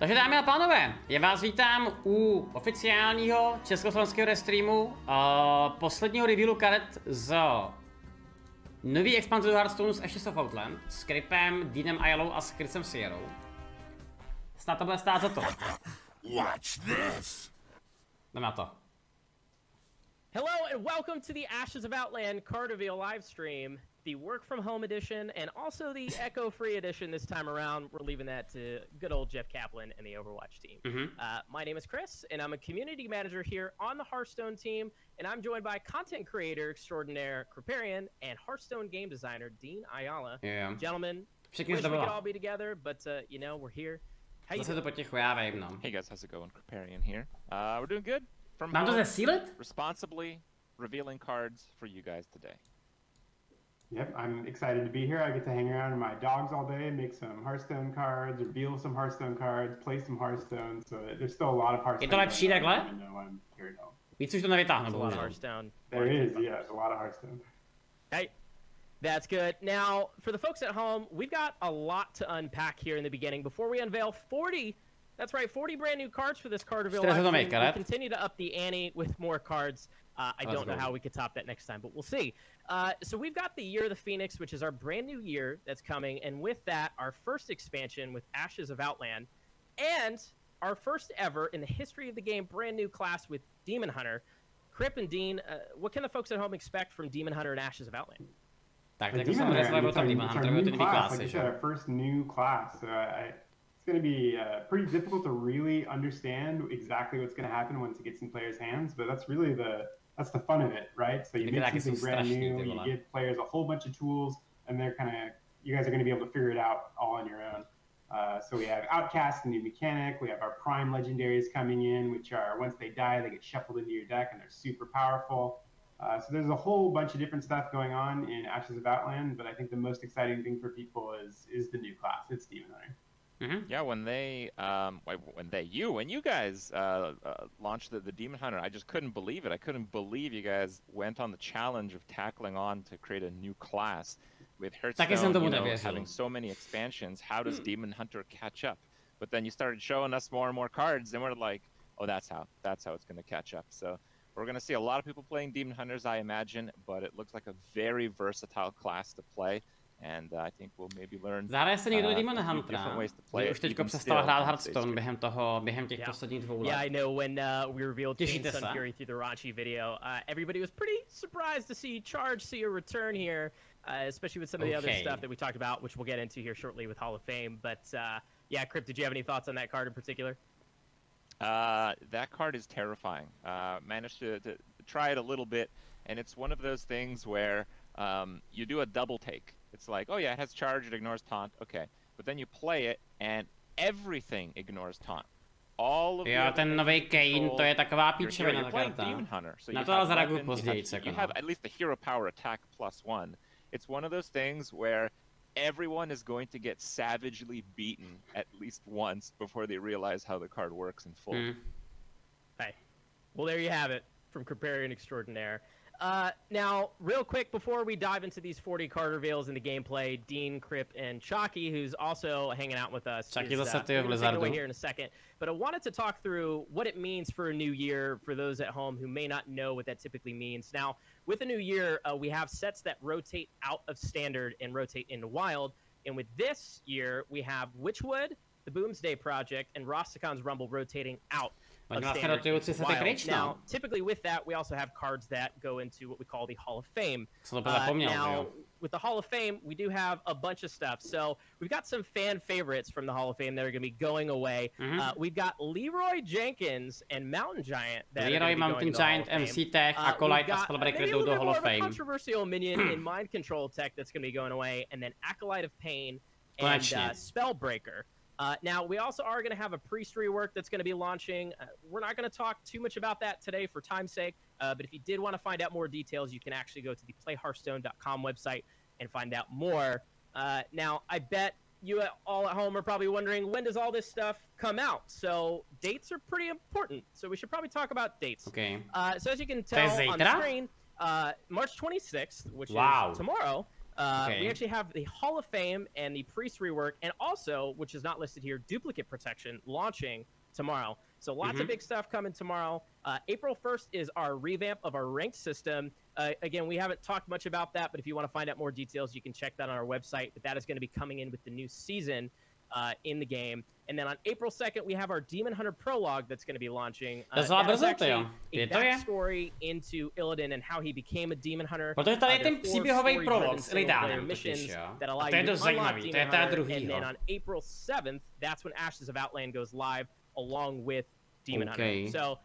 Takže dámy a pánové, já vás vítám u oficiálního československého restreamu posledního revealu karet z nový expanze do Hearthstoneu z Ashes of Outland s Kripem, Deanem Ayalou a s Chrisem Sierrou. Snad to bude stát za to. Watch this. Jdeme na to. Hello and welcome to the Ashes of Outland Card Reveal live stream, the work from home edition, and also the echo free edition this time around. We're leaving that to good old Jeff Kaplan and the Overwatch team. My name is Chris, and I'm a community manager here on the Hearthstone team, and I'm joined by content creator extraordinaire Kriparian and Hearthstone game designer Dean Ayala. Yeah. Gentlemen, wish we could all be together, but you know, we're here. How you doing? Hey guys, how's it going? Kriparian here. We're doing good. From Mám to home, zesílit? responsibly revealing cards for you guys today. Yep, I'm excited to be here. I get to hang around with my dogs all day, make some Hearthstone cards, reveal some Hearthstone cards, play some Hearthstone. So there's still a lot of Hearthstone. Je to lepší takhle? Víc už to nevytáhnu, bohužel. There is, yeah, a lot of Hearthstone. Hey, that's good. Now, for the folks at home, we've got a lot to unpack here in the beginning before we unveil 40. That's right, 40 brand new cards for this card reveal. We continue to up the ante with more cards. I don't know how we could top that next time, but we'll see. So we've got the Year of the Phoenix, which is our brand new year that's coming. And with that, our first expansion with Ashes of Outland. And our first ever in the history of the game, brand new class with Demon Hunter. Krip and Dean, what can the folks at home expect from Demon Hunter and Ashes of Outland? Demon Hunter, our first new class. It's going to be pretty difficult to really understand exactly what's going to happen once it gets in players' hands, but that's really the fun of it, right? So you make something brand new, you give players a whole bunch of tools, and you guys are going to be able to figure it out all on your own. So we have Outcast, a new mechanic. We have our Prime Legendaries coming in, which are, once they die, they get shuffled into your deck, and they're super powerful. So there's a whole bunch of different stuff going on in Ashes of Outland, but I think the most exciting thing for people is the new class. It's Demon Hunter. Yeah, when you guys launched the Demon Hunter, I just couldn't believe it. I couldn't believe you guys went on the challenge of tackling on to create a new class with Hearthstone, having so many expansions. How does Demon Hunter catch up? But then you started showing us more and more cards, and we're like, oh, that's how it's going to catch up. So we're going to see a lot of people playing Demon Hunters, I imagine, but it looks like a very versatile class to play. And I think we'll maybe learn Demon Huntera. Už teďko přestala hrát Hearthstone během těch posledních 2 let. Yeah, I know when we revealed King Sun Fury through the Raunchy video, everybody was pretty surprised to see Charge see a return here, especially with some of the other stuff that we talked about, which we'll get into here shortly with Hall of Fame. But yeah, Krip, did you have any thoughts on that card in particular? That card is terrifying. Managed to try it a little bit, and it's one of those things where you do a double take. It's like, oh yeah, it has charge, it ignores taunt, okay. But then you play it, and everything ignores taunt. All of ten nový Kane, to je taková píčevina ta karta. Na to ale zareaguju později. You have at least the hero power attack +1. It's one of those things where everyone is going to get savagely beaten at least once before they realize how the card works in full. Hey, well there you have it from Kriparian Extraordinaire. Now, real quick, before we dive into these 40 card reveals in the gameplay, Dean, Krip, and Chalky, who's also hanging out with us, is take away here in a second. But I wanted to talk through what it means for a new year for those at home who may not know what that typically means. Now, with a new year, we have sets that rotate out of Standard and rotate into Wild. And with this year, we have Witchwood, the Boomsday Project, and Rostakon's Rumble rotating out. Now, typically with that, we also have cards that go into what we call the Hall of Fame. Now, with the Hall of Fame, we do have a bunch of stuff. So we've got some fan favorites from the Hall of Fame that are going to be going away. We've got Leroy Jenkins and Mountain Giant. Leroy, Mountain Giant, MC Tech, Acolyte, a Spellbreaker jdou do Hall of Fame. Controversial minion in Mind Control Tech that's going to be going away, and then Acolyte of Pain and Spellbreaker. Now, we also are going to have a priest rework that's going to be launching. We're not going to talk too much about that today for time's sake, but if you did want to find out more details, you can actually go to the playhearthstone.com website and find out more. Now, I bet you all at home are probably wondering, when does all this stuff come out? So dates are pretty important, so we should probably talk about dates. Okay. So as you can tell on the screen, March 26th, which is tomorrow, We actually have the Hall of Fame and the Priest rework, and also, which is not listed here, Duplicate Protection launching tomorrow. So lots of big stuff coming tomorrow. April 1st is our revamp of our ranked system. Again, we haven't talked much about that, but if you want to find out more details, you can check that on our website. But that is going to be coming in with the new season in the game. And then on April 2nd, we have our Demon Hunter prologue that's going to be launching. That's actually a backstory into Illidan and how he became a Demon Hunter. Protože tady je ten příběhový prolog s Illidanem totiž, jo. A to je dost zajímavý, to je ta druhýho. And then on April 7th, that's when Ashes of Outland goes live along with Demon Hunter. So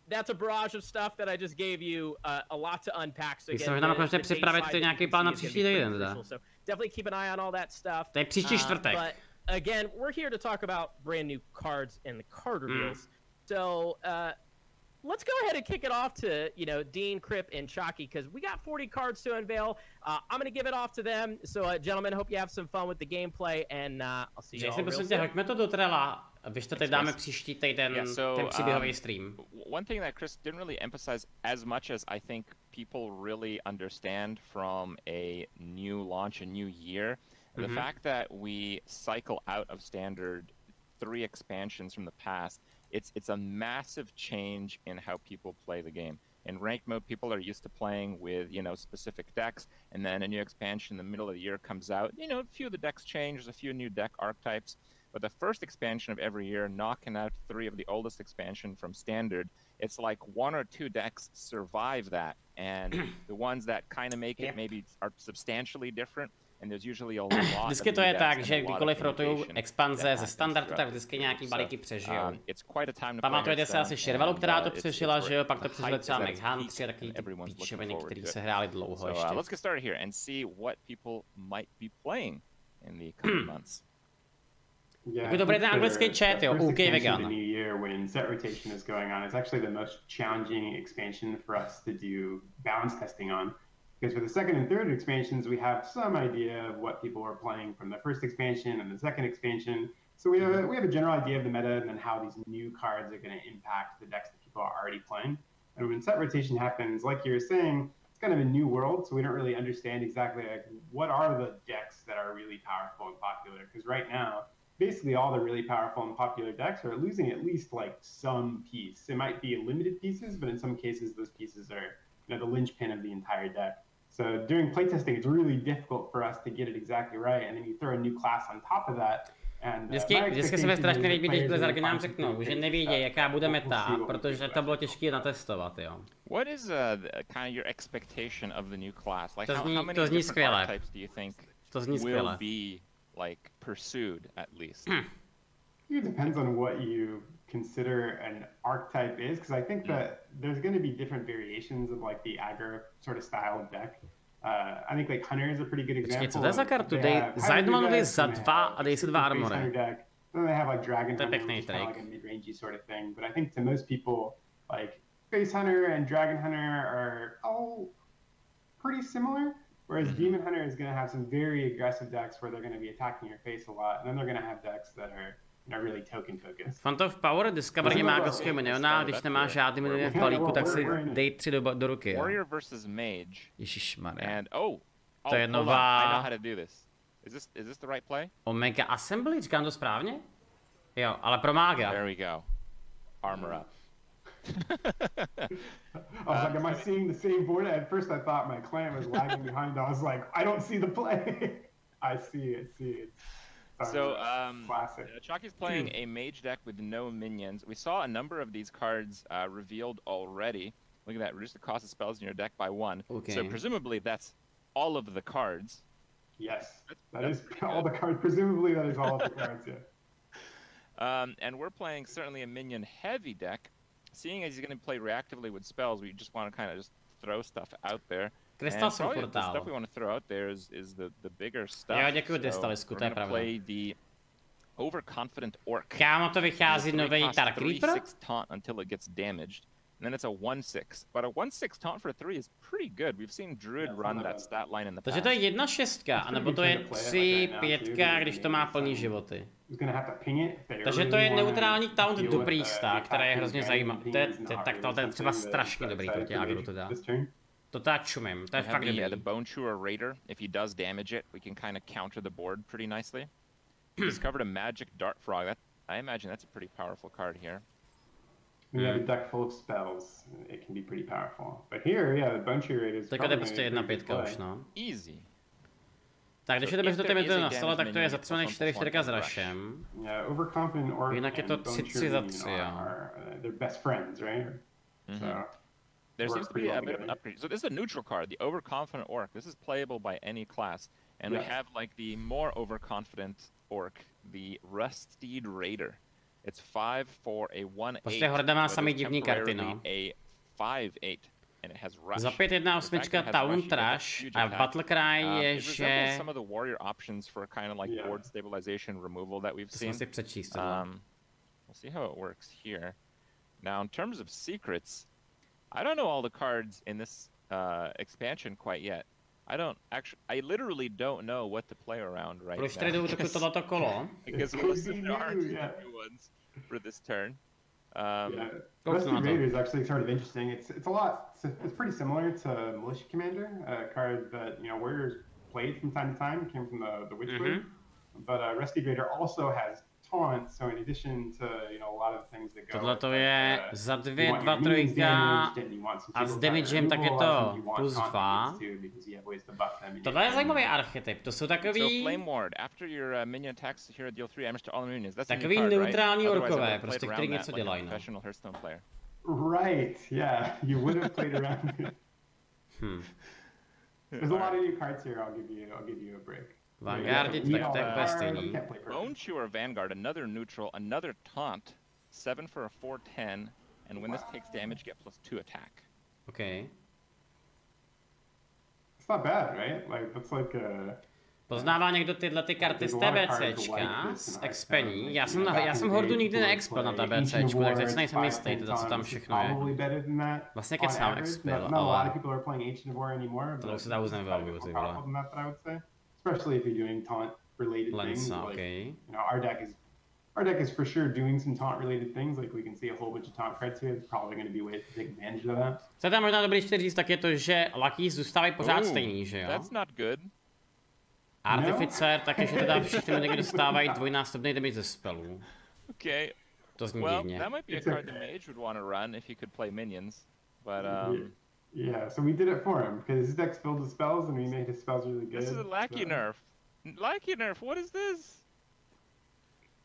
that's a barrage of stuff that I just gave you, a lot to unpack. So again, můžete připravit nějaký plán na příští týden, teda. So definitely keep an eye on all that stuff. To je příští čtvrtek. Again, we're here to talk about brand new cards and the card reveals. So let's go ahead and kick it off to, you know, Dean, Crip, and Chalky, because we got 40 cards to unveil. I'm going to give it off to them. So, gentlemen, hope you have some fun with the gameplay, and I'll see you all real soon. Hoďme to do trela. Víš, to teď dáme příští týden ten příběhový stream. One thing that Chris didn't really emphasize as much as I think people really understand from a new launch, a new year, the fact that we cycle out of standard 3 expansions from the past, it's a massive change in how people play the game. In ranked mode, people are used to playing with, you know, specific decks, and then a new expansion in the middle of the year comes out. You know, a few of the decks change, there's a few new deck archetypes, but the first expansion of every year, knocking out 3 of the oldest expansion from standard, it's like 1 or 2 decks survive that, and the ones that kind of make it maybe are substantially different. And there's usually a lot vždycky to je tak, že kdykoliv rotují expanze ze standardu, tak vždycky nějaký balíky přežijou. Pamatujete se asi Shirvalu, která to přežila, že jo? Pak to přežili třeba Huntera a takový ty píčoviny, který se hráli dlouho ještě. Let's get started here and see what people might be playing in the coming months. Jako to bude ten anglický chat, jo, OK Vegan. The new year when set rotation is going on, it's actually the most challenging expansion for us to do balance testing on. Because for the second and third expansions, we have some idea of what people are playing from the first expansion and the second expansion. So we have a general idea of the meta and then how these new cards are going to impact the decks that people are already playing. And when set rotation happens, like you were saying, it's kind of a new world, so we don't really understand exactly like what are the decks that are really powerful and popular. Because right now, basically all the really powerful and popular decks are losing at least like some piece. It might be limited pieces, but in some cases those pieces are, you know, the linchpin of the entire deck. So during playtesting, it's really difficult for us to get it exactly right, and then you throw a new class on top of that. Vždycky se mi strašně líbí, když Blizzardu nám řeknou, že nevědí, jaká bude meta, protože to bylo těžké natestovat, jo. What is kind of your expectation of the new class? Like how many different archetypes do you think will be like pursued at least? It depends on what you consider an archetype is, because I think that there's going to be different variations of like the aggro sort of style of deck. I think like Hunter is a pretty good example. Co to je za kartu? Za jednu manu dej za 2 a dej si 2 armory. Then they have like Dragon Hunter, which is kind of like a mid-rangey sort of thing. But I think to most people, like Face Hunter and Dragon Hunter are all pretty similar. Whereas Demon Hunter is going to have some very aggressive decks where they're going to be attacking your face a lot, and then they're going to have decks that are really token focused. Font of Power, Discovery mágovského miniona, když nemáš žádný minion v balíku, tak si dej 3 do ruky. Warrior versus Mage. Ježišmarja. And to je nová. I know how to do this. Is this the right play? Omega Assembly, říkám to správně? Jo, ale pro mága. There we go. Armor up. I was like, am I seeing the same board? At first I thought my clan was lagging behind. I was like, I don't see the play. I see it. So, Chalky's playing a mage deck with no minions. We saw a number of these cards revealed already. Look at that, reduce the cost of spells in your deck by 1. Okay. So presumably that's all of the cards. Yes, that is all the cards. Presumably that is all of the cards, yeah. And we're playing certainly a minion-heavy deck. Seeing as he's going to play reactively with spells, we just want to kind of just throw stuff out there. And probably the stuff we want to throw out there is the bigger stuff. Jo, děkuji Destalisku, to je pravda. Play the overconfident orc. Kámo, to vychází nový Dark Reaper? 3/6 taunt until it gets damaged. And then it's a 1/6. But a 1/6 taunt for a 3 is pretty good. We've seen Druid run that stat line in the past. Takže to je 1/6, anebo to je 3/5, když to má plný životy. Takže to je neutrální taunt do Priesta, která je hrozně zajímavá. To je třeba strašně dobrý proti agru teda. To tá čumím, to je fakt dobrý. The Bone Chewer Raider, if he does damage it, we can kind of counter the board pretty nicely. Discovered a Magic Dart Frog. I imagine that's a pretty powerful card here. When you have a deck full of spells, it can be pretty powerful. But here, yeah, the Bone Chewer Raider is probably prostě 1/5 už, no. Easy. Tak když jdeme do té metody na stole, tak to je za 4/4 s Rushem. Yeah, overconfident orc. Jinak je to 3/3 za 3, jo. They're best friends, right? So there seems to be a bit of an upgrade. So this is a neutral card, the Overconfident Orc. This is playable by any class. And we have like the more overconfident orc, the Rusted Raider. It's 5 for a 1/8. Prostě horda má samý divný karty, no. A 5/8. And it has rush. Za 5/1/8 Town Trash a Battle Cry je, že... some of the warrior options for kind of like board stabilization removal that we've seen. Si přečíst, we'll see how it works here. Now in terms of secrets, I don't know all the cards in this expansion quite yet. I literally don't know what to play around right now. Proč tady jdou tohleto kolo? Because most of them aren't new ones for this turn. Rusty Raider is actually sort of interesting. It's pretty similar to Militia Commander, a card that warriors played from time to time. Came from the Witchblade, but Rusty Raider also has taunt. So in addition to a lot of the things that go. Tohle to je za 2, 2, 3 a s damagem tak je to +2. Tohle je zajímavý archetyp. To jsou takový. Takový neutrální orkové, prostě který něco dělají. No. Right, yeah, you would have played around it. There's a lot of new cards here. I'll give you a break. Vanguard, tak to je úplně stejný. Bone Chewer Vanguard, another neutral, another taunt, 7 for a 4/10, and when this takes damage, get +2 attack. Okay. It's not bad, right? Like that's like a. Poznává někdo tyhle ty karty z TBCčka, z expení? Já jsem hordu nikdy neexpel na TBCčku, tak teď nejsem jistý, teda co tam všechno je. Vlastně kecám expel, ale... To už se dá uznat velmi, ty vole. Especially if you're doing taunt-related things. Okay. Our deck is for sure doing some taunt-related things. Like we can see a whole bunch of taunt cards here. It's probably going to be ways to take advantage of that. Co tam možná dobrý říct, tak je to, že Lucky zůstávají pořád stejný, že jo? That's not good. Artificer, takže teda všichni někdy dostávají dvojnásobný damage ze spelů. Okay. To zní divně. That might be a card the mage would want to run if he could play minions, but Yeah, so we did it for him because his deck's filled with spells and we made his spells really good. This is a Lackey nerf. Lackey nerf, what is this?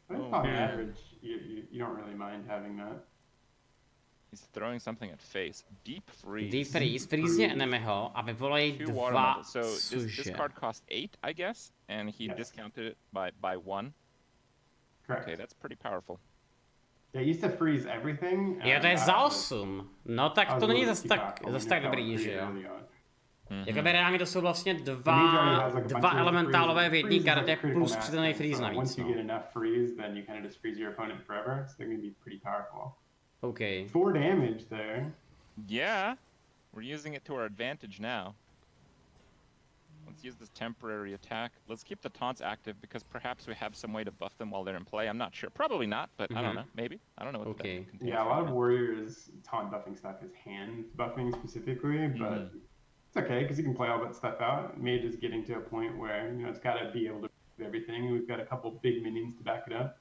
I think on average, you don't really mind having that. He's throwing something at face. Deep Freeze. Deep Freeze, freeze enemyho a vyvolají 2 So this card cost 8, I guess, and he discounted it by 1. Correct. Okay, that's pretty powerful. Yeah, used to freeze everything. Jo, to je za 8. No tak to není zas tak dobrý, že jo? Jakoby reálně to jsou vlastně dva elementálové v jedné kartě plus přidaný freeze navíc, no. Okay. 4 damage there. Yeah, we're using it to our advantage now. Let's use this temporary attack. Let's keep the taunts active because perhaps we have some way to buff them while they're in play. I'm not sure. Probably not, but I don't know. Maybe. I don't know what the Yeah, a lot of warriors taunt buffing stuff is hand buffing specifically, but it's okay because you can play all that stuff out. Mage is getting to a point where it's got to be able to do everything. We've got a couple big minions to back it up.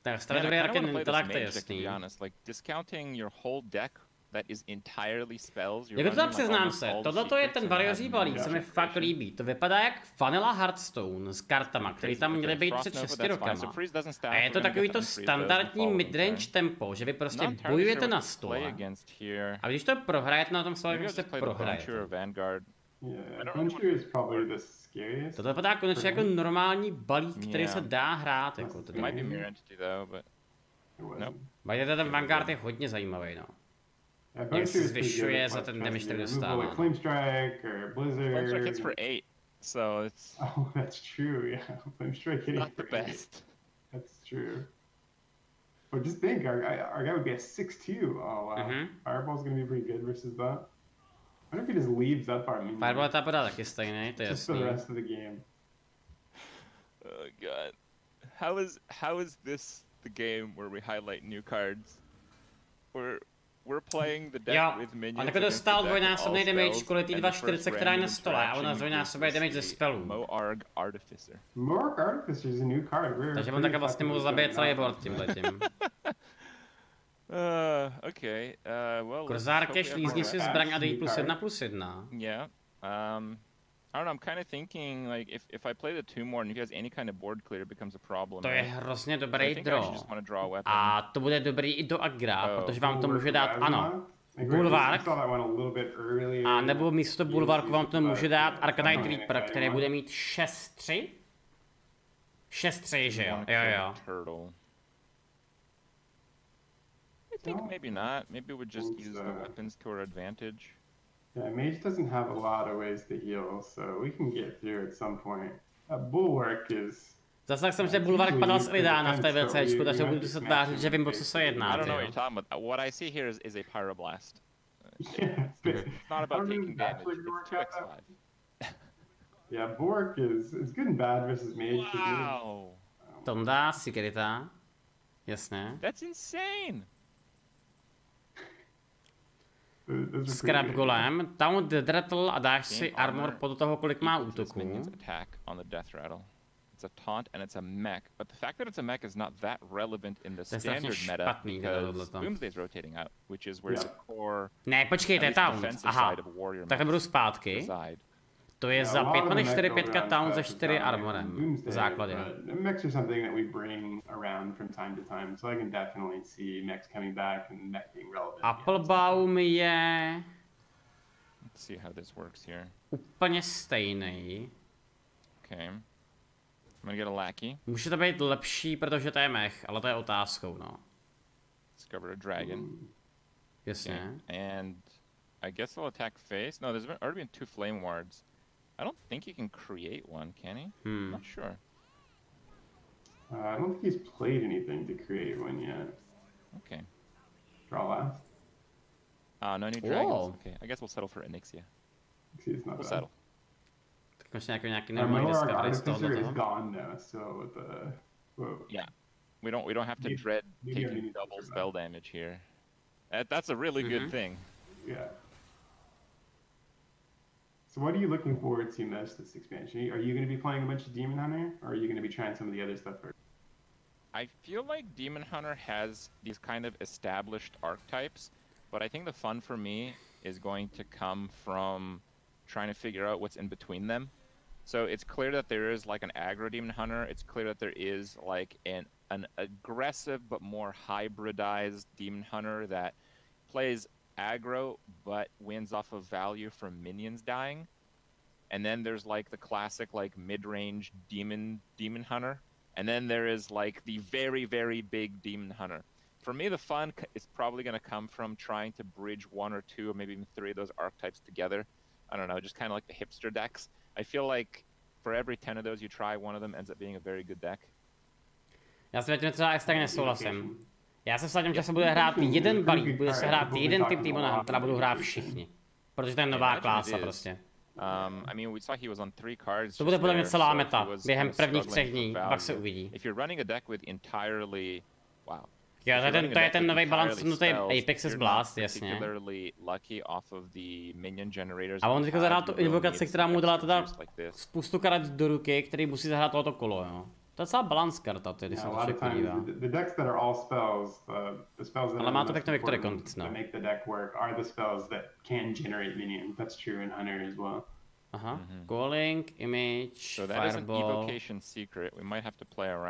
Tak strategie intellect je jasný. Like discounting your whole deck that is entirely spells. Jako to tam přiznám se, tohle je ten varioří balík, se mi fakt líbí. To vypadá jak Vanilla Hearthstone s kartama, které tam měly být před 6 rokama. A je to takový to standardní midrange tempo, že vy prostě bojujete na stole. A když to prohrajete na tom stole, prostě prohrajete. Tohle vypadá konečně jako normální balík, který se dá hrát. Jako Bajte, ten Vanguard je hodně zajímavý, no. Jak se zvyšuje za ten damage, který dostává. Flame Strike or Blizzard. Flame Strike hits for 8, so it's... Oh, that's true, yeah. Flame Strike hitting not the best. That's true. But just think, our guy would be a 6-2. Oh, wow. Fireball's gonna be pretty good versus that. I wonder if he just leaves up our minion. Fireball tapadá taky stejný, to je jasný. Just for the rest of the game. Oh god. How is this the game where we highlight new cards? we're playing the deck with minions. On jako dostal dvojnásobný damage kvůli tý 240, která je na stole, a ona zdvojnásobuje damage ze spellů. Moarg Artificer. Moarg Artificer is a new card. Takže on také vlastně mohl zabít celý board tímhletím. Okay. Well. Kurzárke, šlízni si zbraň a dej +1/+1. Yeah. I don't know, I'm kind of thinking, like, if I play the 2 more and if he has any kind of board clear, it becomes a problem. To je hrozně dobrý draw. A to bude dobrý i do agra, protože vám to může dát, ano, bulwark. A nebo místo bulwarku vám to může dát Arcanite Reaper, který bude mít 6/3? 6/3, že jo? Jo. I think maybe not. Maybe we would just use the weapons to our advantage. Yeah, Mage doesn't have a lot of ways to heal, so we can get through at some point. Bulwark is... Zase jsem, že bulwark padal z Lidána v té VCčku, takže budu se tvářit, že vím, o co se jedná. I don't know what you're talking about. What I see here is a Pyroblast. It's not about taking damage, it's 2x5. Yeah, Bulwark is good and bad versus Mage. Wow! Tonda, Securita. Jasně. That's insane! Scrap Golem, Taunt the Rattle a dáš si armor podle toho, kolik má útoků. It's a taunt and it's a mech, but the fact that it's a mech is not that relevant in the standard meta because Doomsday's rotating out, which is where the core. Ne, počkej, to je taunt. Aha, tak budu zpátky. To je za 5 many 4/5 taunt za 4 armorem v základě. Mechs are something that we bring around from time to time, so I can definitely see mechs coming back and mech being relevant. Applebaum je... Let's see how this works here. Úplně stejný. Okay. I'm gonna get a lackey. Může to být lepší, protože to je mech, ale to je otázkou, no. Discover a dragon. Jasně. Okay. And I guess I'll attack face. No, there's already been 2 flame wards. I don't think he can create one, can he? I'm not sure. I don't think he's played anything to create one yet. Okay. Draw last. No new dragons. Okay, I guess we'll settle for Onyxia. We'll settle. Tak možná nějaký normální discovery z tohoto. Yeah. We don't have to dread taking double spell damage here. That's a really good thing. Yeah. So what are you looking forward to most this expansion? Are you going to be playing a bunch of Demon Hunter, or are you going to be trying some of the other stuff first? I feel like Demon Hunter has these kind of established archetypes, but I think the fun for me is going to come from trying to figure out what's in between them. So it's clear that there is like an aggro Demon Hunter. It's clear that there is like an aggressive but more hybridized Demon Hunter that plays aggro but wins off of value from minions dying. And then there's like the classic like mid-range demon hunter, and then there is like the very big demon hunter. For me, the fun is probably going to come from trying to bridge 1 or 2 or maybe even 3 of those archetypes together. I don't know, just kind of like the hipster decks. I feel like for every 10 of those you try, one of them ends up being a very good deck. Já s tím třeba extra nesouhlasím. Já se vsadím, že se bude hrát jeden balík, bude se hrát jeden typ Demon Huntera, budou hrát všichni. Protože to je nová klása prostě. I mean, we saw he was on 3 cards. To bude podle mě celá meta během prvních 3 dní, pak se uvidí. If you're running a deck with entirely, wow. Jo, to je ten nový balans, no to je Apex is Blast, jasně. A on teďka zahrál tu invokaci, která mu dala teda spoustu karet do ruky, který musí zahrát tohoto kolo, jo. To je celá balance karta, tedy se to všechno podívá. Ale má to pěknou victory condice, no. Aha, calling, image, fireball.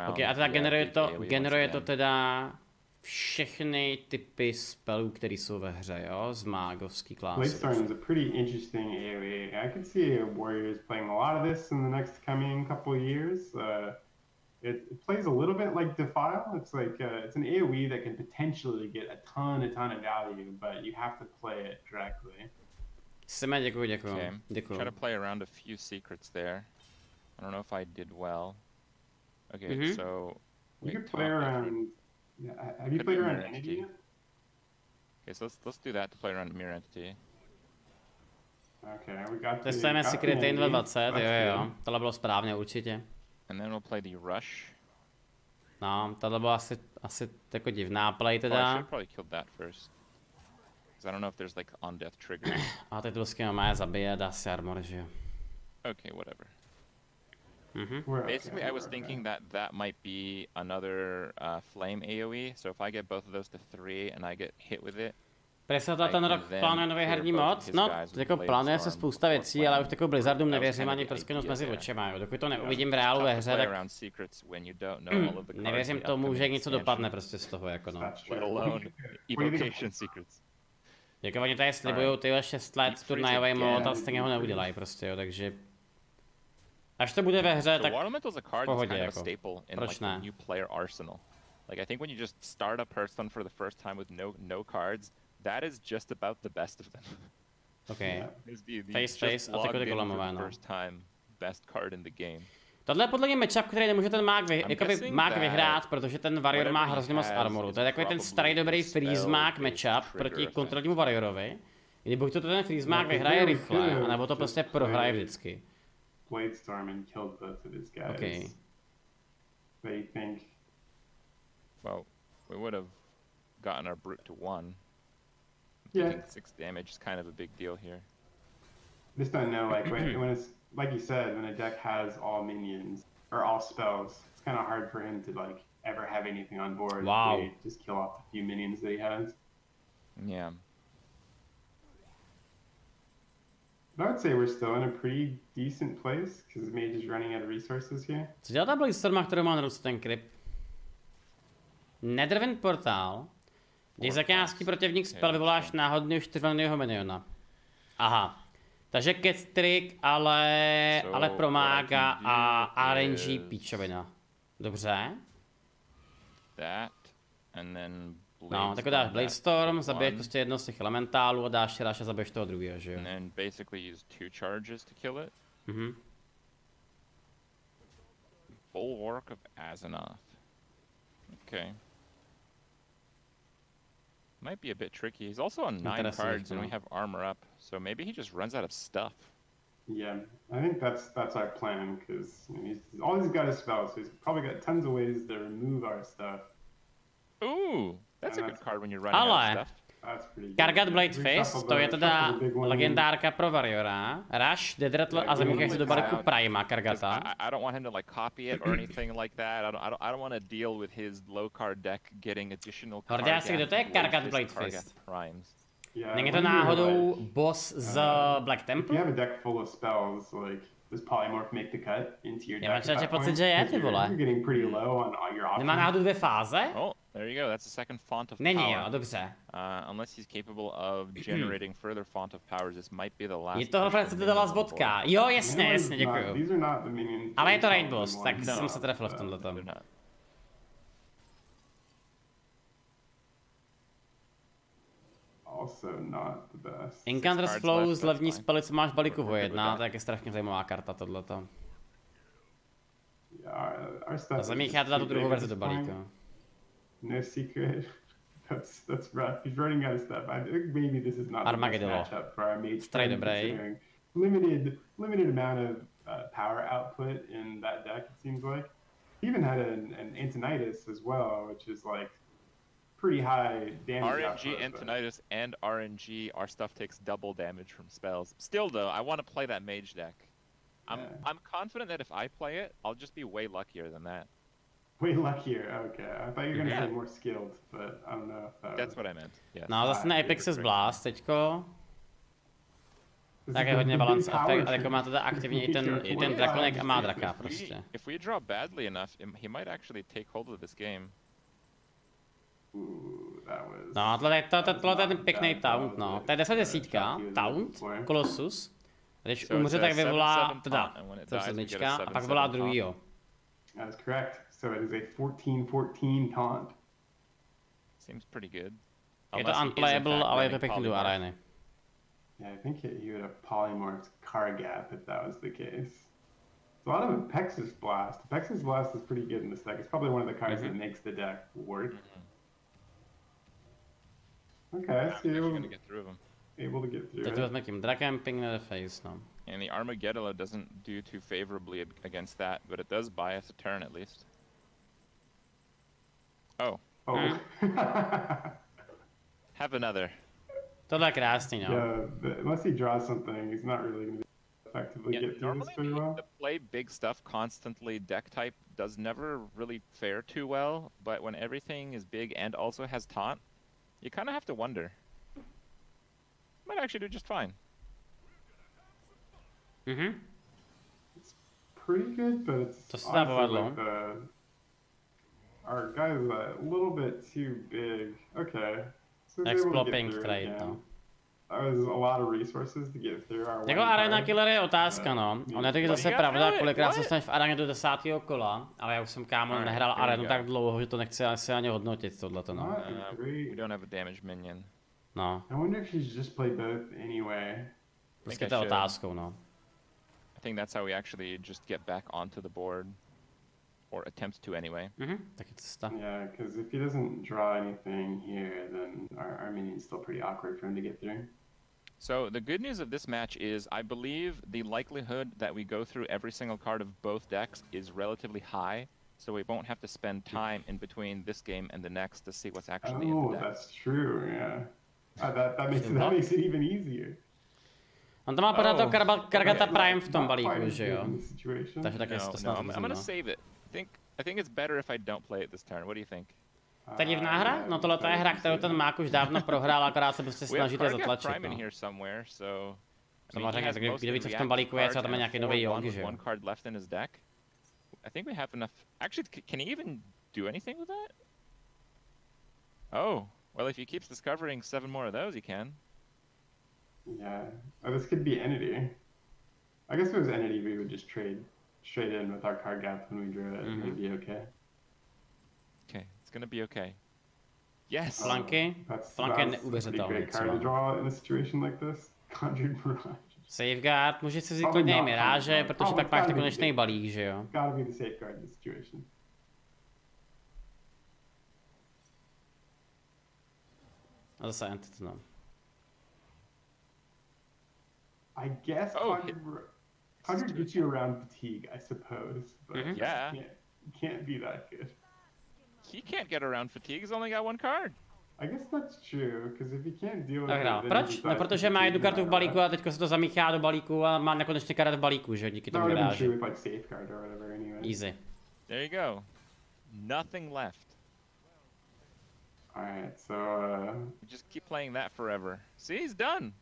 Ok, a teda generuje to teda všechny typy spellů, které jsou ve hře, jo, z mágovský klásy. Blizzardu is a pretty interesting AoE. I could see Warriors playing a lot of this in the next coming couple of years. It plays a little bit like Defile. It's like it's an AoE that can potentially get a ton of value, but you have to play it directly. Seme, děkuji. Try to play around a few secrets there. I don't know if I did well. Okay, so you could play around. Yeah, have you played around Entity yet? Okay, so let's do that to play around Mirror Entity. Okay, we got. Testujeme Secret 20, jo. Tohle bylo správně určitě. And then we'll play the Rush. No, tohle byla asi jako divná play teda. I should probably killed that first. Because I don't know if there's like on death triggers. A teď Lusky má je zabije, dá si armor, že jo. Okay, whatever. Basically, I was thinking that might be another flame AoE. So if I get both of those to 3 and I get hit with it. Presata ten rok plánuje nový herní mod, no, jako plánuje se spousta věcí, ale už takovou Blizzardům nevěřím ani prskenout mezi očima, jo. Dokud to neuvidím v reálu ve hře, tak nevěřím tomu, že něco dopadne prostě z toho, jako no. Jako oni tady slibujou tyhle 6 let turnajový mod a stejně ho neudělají prostě, jo, takže... Až to bude ve hře, tak v pohodě, jako. Proč ne? Like I think when you just start up Hearthstone for the first time with no cards, that is just about the best of them. Okay. Face a takové golemové, no. First time best card in the game. Tohle je podle mě matchup, který nemůže ten mák vyhrát, protože ten Warrior má hrozně moc armoru. To je takový ten starý dobrý freeze mák matchup proti kontrolnímu Warriorovi. Kdy buď to ten freeze mák vyhraje rychle, anebo to prostě prohraje vždycky. Okay. Well, we would have gotten our brute to 1. Yeah. 6 damage is kind of a big deal here. Just don't know, like when it's like you said, when a deck has all minions or all spells, it's kind of hard for him to like ever have anything on board. Wow. Just kill off the few minions that he has. Yeah. But I would say we're still in a pretty decent place because Mage is running out of resources here. Co dělá ta Blizzard, kterou má na ruce ten kryp? Netherwind portál. Když zakázky protivník spell vyvoláš náhodného 4-vaného miniona. Aha. Takže cat trick, ale pro mága a RNG píčovina. Dobře. No, tak dáš Blade Storm, zabiješ prostě jedno z těch elementálů a dáš a zabiješ toho druhého, že jo? And then basically use 2 charges to kill it. Bulwark of Azeroth. Okay. Might be a bit tricky. He's also on 9 cards and we have armor up, so maybe he just runs out of stuff. Yeah, I think that's our plan because all he's got is spells, so he's probably got tons of ways to remove our stuff. Ooh, that's a good card when you're running out of stuff. Kargat Blade Fist, to je teda legendárka pro Warriora. Rush, Deadrattle a zamíchají se do balíku Prima Kargata. I don't want him to like copy it or anything like that. I don't want to deal with his low card deck getting additional cards. Hordě kdo to je Kargat Blade Fist? Není to náhodou boss z Black Temple? You have a deck full of spells, like does polymorph make the cut into your deck? Já mám pocit, že je, ty vole. You're getting pretty low on all your options. Nemá náhodou 2 fáze? Oh, there you go. That's the second font of power. Není jo, dobře. Unless he's capable of generating further font of powers, this might be the last. Je tohle právě, co ty dala z vodka. Jo, jasně, děkuju. Ale je to raid boss, tak jsem se trefil v tomhle tom. Incandress Flow z levní spely, co máš balíku o 1, tak je strašně zajímavá karta tohleto. A zamíchá teda tu druhou verzi do balíku. No secret. That's rough. He's running out of stuff. I think maybe this is not the best matchup for our mage. Limited amount of power output in that deck, it seems like. He even had an Antonitis as well, which is like pretty high damage. RNG, Antonitis, and RNG, our stuff takes double damage from spells. Still though, I want to play that mage deck. I'm confident that if I play it, I'll just be way luckier than that. Way luckier, okay. I thought you were gonna say more skilled, but I don't know if that That's what I meant, yes. No, zase na Apex's Blast teďko. Tak je hodně balance effect, ale jako má teda aktivně i ten drakonek a má draka prostě. If we draw badly enough, he might actually take hold of this game. No, tohle je ten pěkný taunt, no. To je 10 taunt, Colossus. Když umře, tak vyvolá, teda, to je 7 a pak volá druhýho. That is correct. So it is a 14-14 taunt. Seems pretty good. Je to unplayable, ale je to pěkný do arény. Yeah, I think he would have polymorphed Kargap if that was the case. So a lot of Apex's Blast. Apex's Blast is pretty good in this deck. It's probably one of the cards that makes the deck work. Okay, so you're able to get through it. Teď to vezme tím drakem, ping na the face, no. And the Armageddon doesn't do too favorably against that, but it does buy us a turn at least. Oh. Oh. Have another. Tohle je krásný, no. Yeah, unless he draws something, he's not really going to effectively get through this very well. To play big stuff constantly, deck type does never really fare too well, but when everything is big and also has taunt, you kind of have to wonder. Might actually do just fine. It's pretty good, but it's honestly like our guy is a little bit too big. Okay. So Explopping trade, no. There's a lot of resources to get through our jako arena killer je otázka, no. On je taky zase pravda, kolikrát se stane v areně do 10. kola, ale já už jsem kámo nehrál arenu tak dlouho, že to nechci asi ani hodnotit tohleto, no. We don't have a damage minion. No. I wonder if he's just play both anyway. Prostě to je otázkou, no. I think that's how we actually just get back onto the board. Or attempt to anyway. Taky cesta. Yeah, because if he doesn't draw anything here, then our minion's still pretty awkward for him to get through. So the good news of this match is I believe the likelihood that we go through every single card of both decks is relatively high, so we won't have to spend time in between this game and the next to see what's actually in the deck. That's true, yeah. That makes it even easier. On to má pořád to Kargata Prime v tom balíku, že jo? Takže taky to snad I'm gonna save it. I think it's better if I don't play it this turn. What do you think? To je divná hra? No tohle je hra, kterou ten Mák už dávno prohrál, akorát se prostě snažíte zatlačit, no. Samozřejmě, kdo ví, co v tom balíku je, třeba tam je nějaký nový jog, že jo? I think we have enough. Actually, can he even do anything with that? Oh, well, if he keeps discovering 7 more of those, he can. Yeah. Oh, this could be Entity. I guess if it was Entity, we would just trade straight in with our card gap when we drew it, and it'd be okay. Okay, it's gonna be okay. Yes! Flanky? Flanky je neuvěřitelný. Card to draw in a situation like this. Conjured Mirage. Safeguard, může si vzít klidně i Miráže, protože pak máš ten konečný balík, že jo? Gotta be the safeguard in this situation. A zase Entity, no. I guess Conjured gets you around fatigue, I suppose, but yeah, can't be that good. He can't get around fatigue. He's only got 1 card. I guess that's true, because if he can't deal with it, proč? No, protože má jednu kartu v balíku a teďko se to zamíchá do balíku a má nekonečně karet v balíku, že? Díky tomu Miráži. Easy. There you go. Nothing left. Alright, so just keep playing that forever. See, he's done.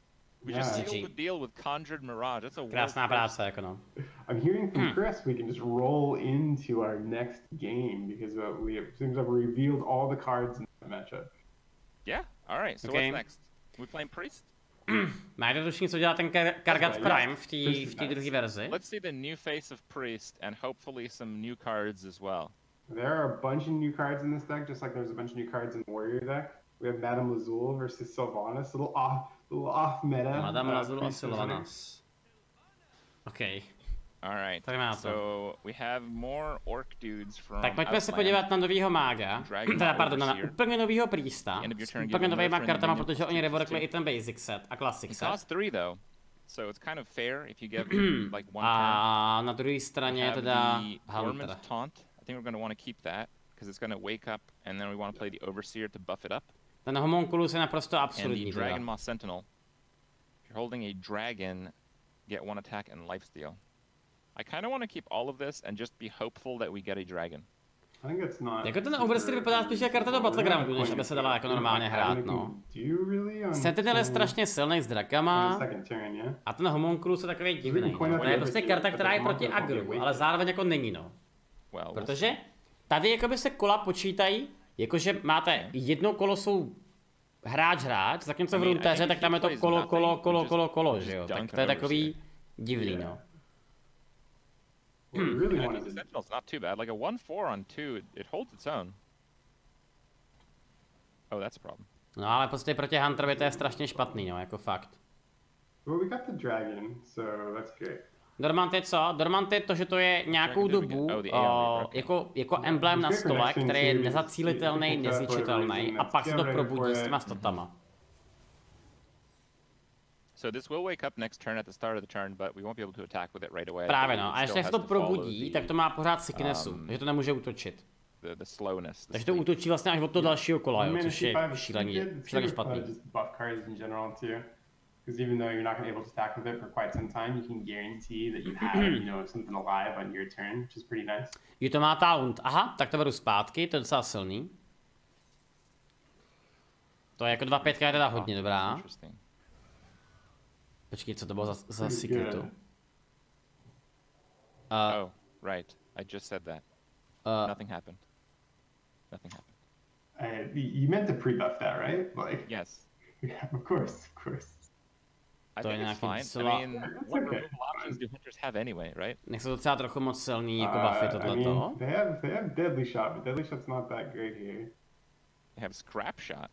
We just sealed the deal with Conjured Mirage. That's a krásná práce, jako no. I'm hearing from Chris we can just roll into our next game because it seems like we revealed all the cards in the matchup. Yeah. All right. So what's next? We playing Priest? Máte tušení, co dělá ten Kargat Prime v té druhé verzi? Let's see the new face of Priest and hopefully some new cards as well. There are a bunch of new cards in this deck, just like there's a bunch of new cards in the Warrior deck. We have Madame Lazul versus Sylvanas, a little off meta. Madame Lazul a Sylvanas. Okay. All right. So we have more orc dudes from Tak pojďme se podívat na novýho mága, pardon, na úplně novýho Priesta, s úplně novýma kartama, protože oni reworkli i ten basic set a classic set. Cost 3 though. So it's kind of fair if you give like 1 a na druhé straně teda Hunter. Taunt. I think we're going to want to keep that because it's going to wake up and then we want to play the Overseer to buff it up. Ten homunculus je naprosto absurdní. And the Dragon Maw Sentinel. If you're holding a dragon, get 1 attack and lifesteal. I kind of want to keep all of this and just be hopeful that we get a dragon. I think it's not. Jako ten Overseer vypadá spíš jako karta do Battlegroundu, než aby se dala jako normálně hrát, no. Sentinel je strašně silný s drakama a ten homunculus je takový divný. No. To je prostě karta, která je proti agru, ale zároveň jako není, no. Protože tady jakoby se kola počítají, jakože máte jedno kolo jsou hráč, zatímco v Runeterře, tak tam je to kolo, že jo. Tak to je takový divný, no. Really I think the Sentinel's not too bad. Like a 1/4 on 2, it holds its own. Oh, that's a problem. No, ale prostě proti Hunterovi to je strašně špatný, no, jako fakt. Well, we got the dragon, so that's great. Dormant je co? Dormant je to, že to je nějakou dobu jako emblém na stole, který je nezacílitelný, nezničitelný a pak se to probudí s těma statama. So this will wake up next turn at the start of the turn, but we won't be able to attack with it right away. Právě no, a ještě se to probudí, tak to má pořád sicknessu, takže to nemůže útočit. the slowness. Takže to útočí vlastně až od toho dalšího kola, jo, což je šíleně špatný. Because even though you're not going to be able to stack with it for quite some time, you can guarantee that you have, something alive on your turn, which is pretty nice. Jo, to má taunt. Aha, tak to beru zpátky, to je docela silný. To je jako 2/5 je teda hodně dobrá. Počkej, co to bylo za secretu? Oh, right. I just said that. Nothing happened. Nothing happened. You meant to pre-buff that, right? Like. Yes. Yeah, of course. I think it's fine. I mean, what removal options do hunters have anyway, right? Nejsou docela trochu moc silný jako buffy tohleto. They have deadly shot, but deadly shot's not that great here. They have scrap shot.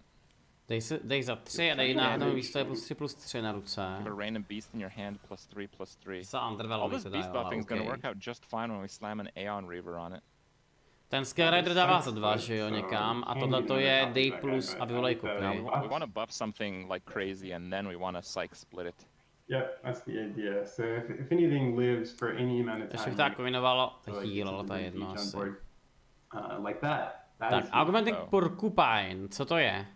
Dej za 3 a dej na místo je +3/+3 na ruce. Put a random beast in your hand +3/+3. Za undervelovi All this beast buffing is gonna work out just fine when we slam an Aeon Reaver on it. Ten Skill Rider dává za 2, že jo, někam, a tohleto je dej plus a vyvolej kopy. We want to buff something like crazy and then we want to psych split it. Yep, that's the idea. So if anything lives for any amount of time. Ještě bych tak kombinoval heal, ale to je jedno asi. Like that. Tak, Augmenting Porcupine, co to je?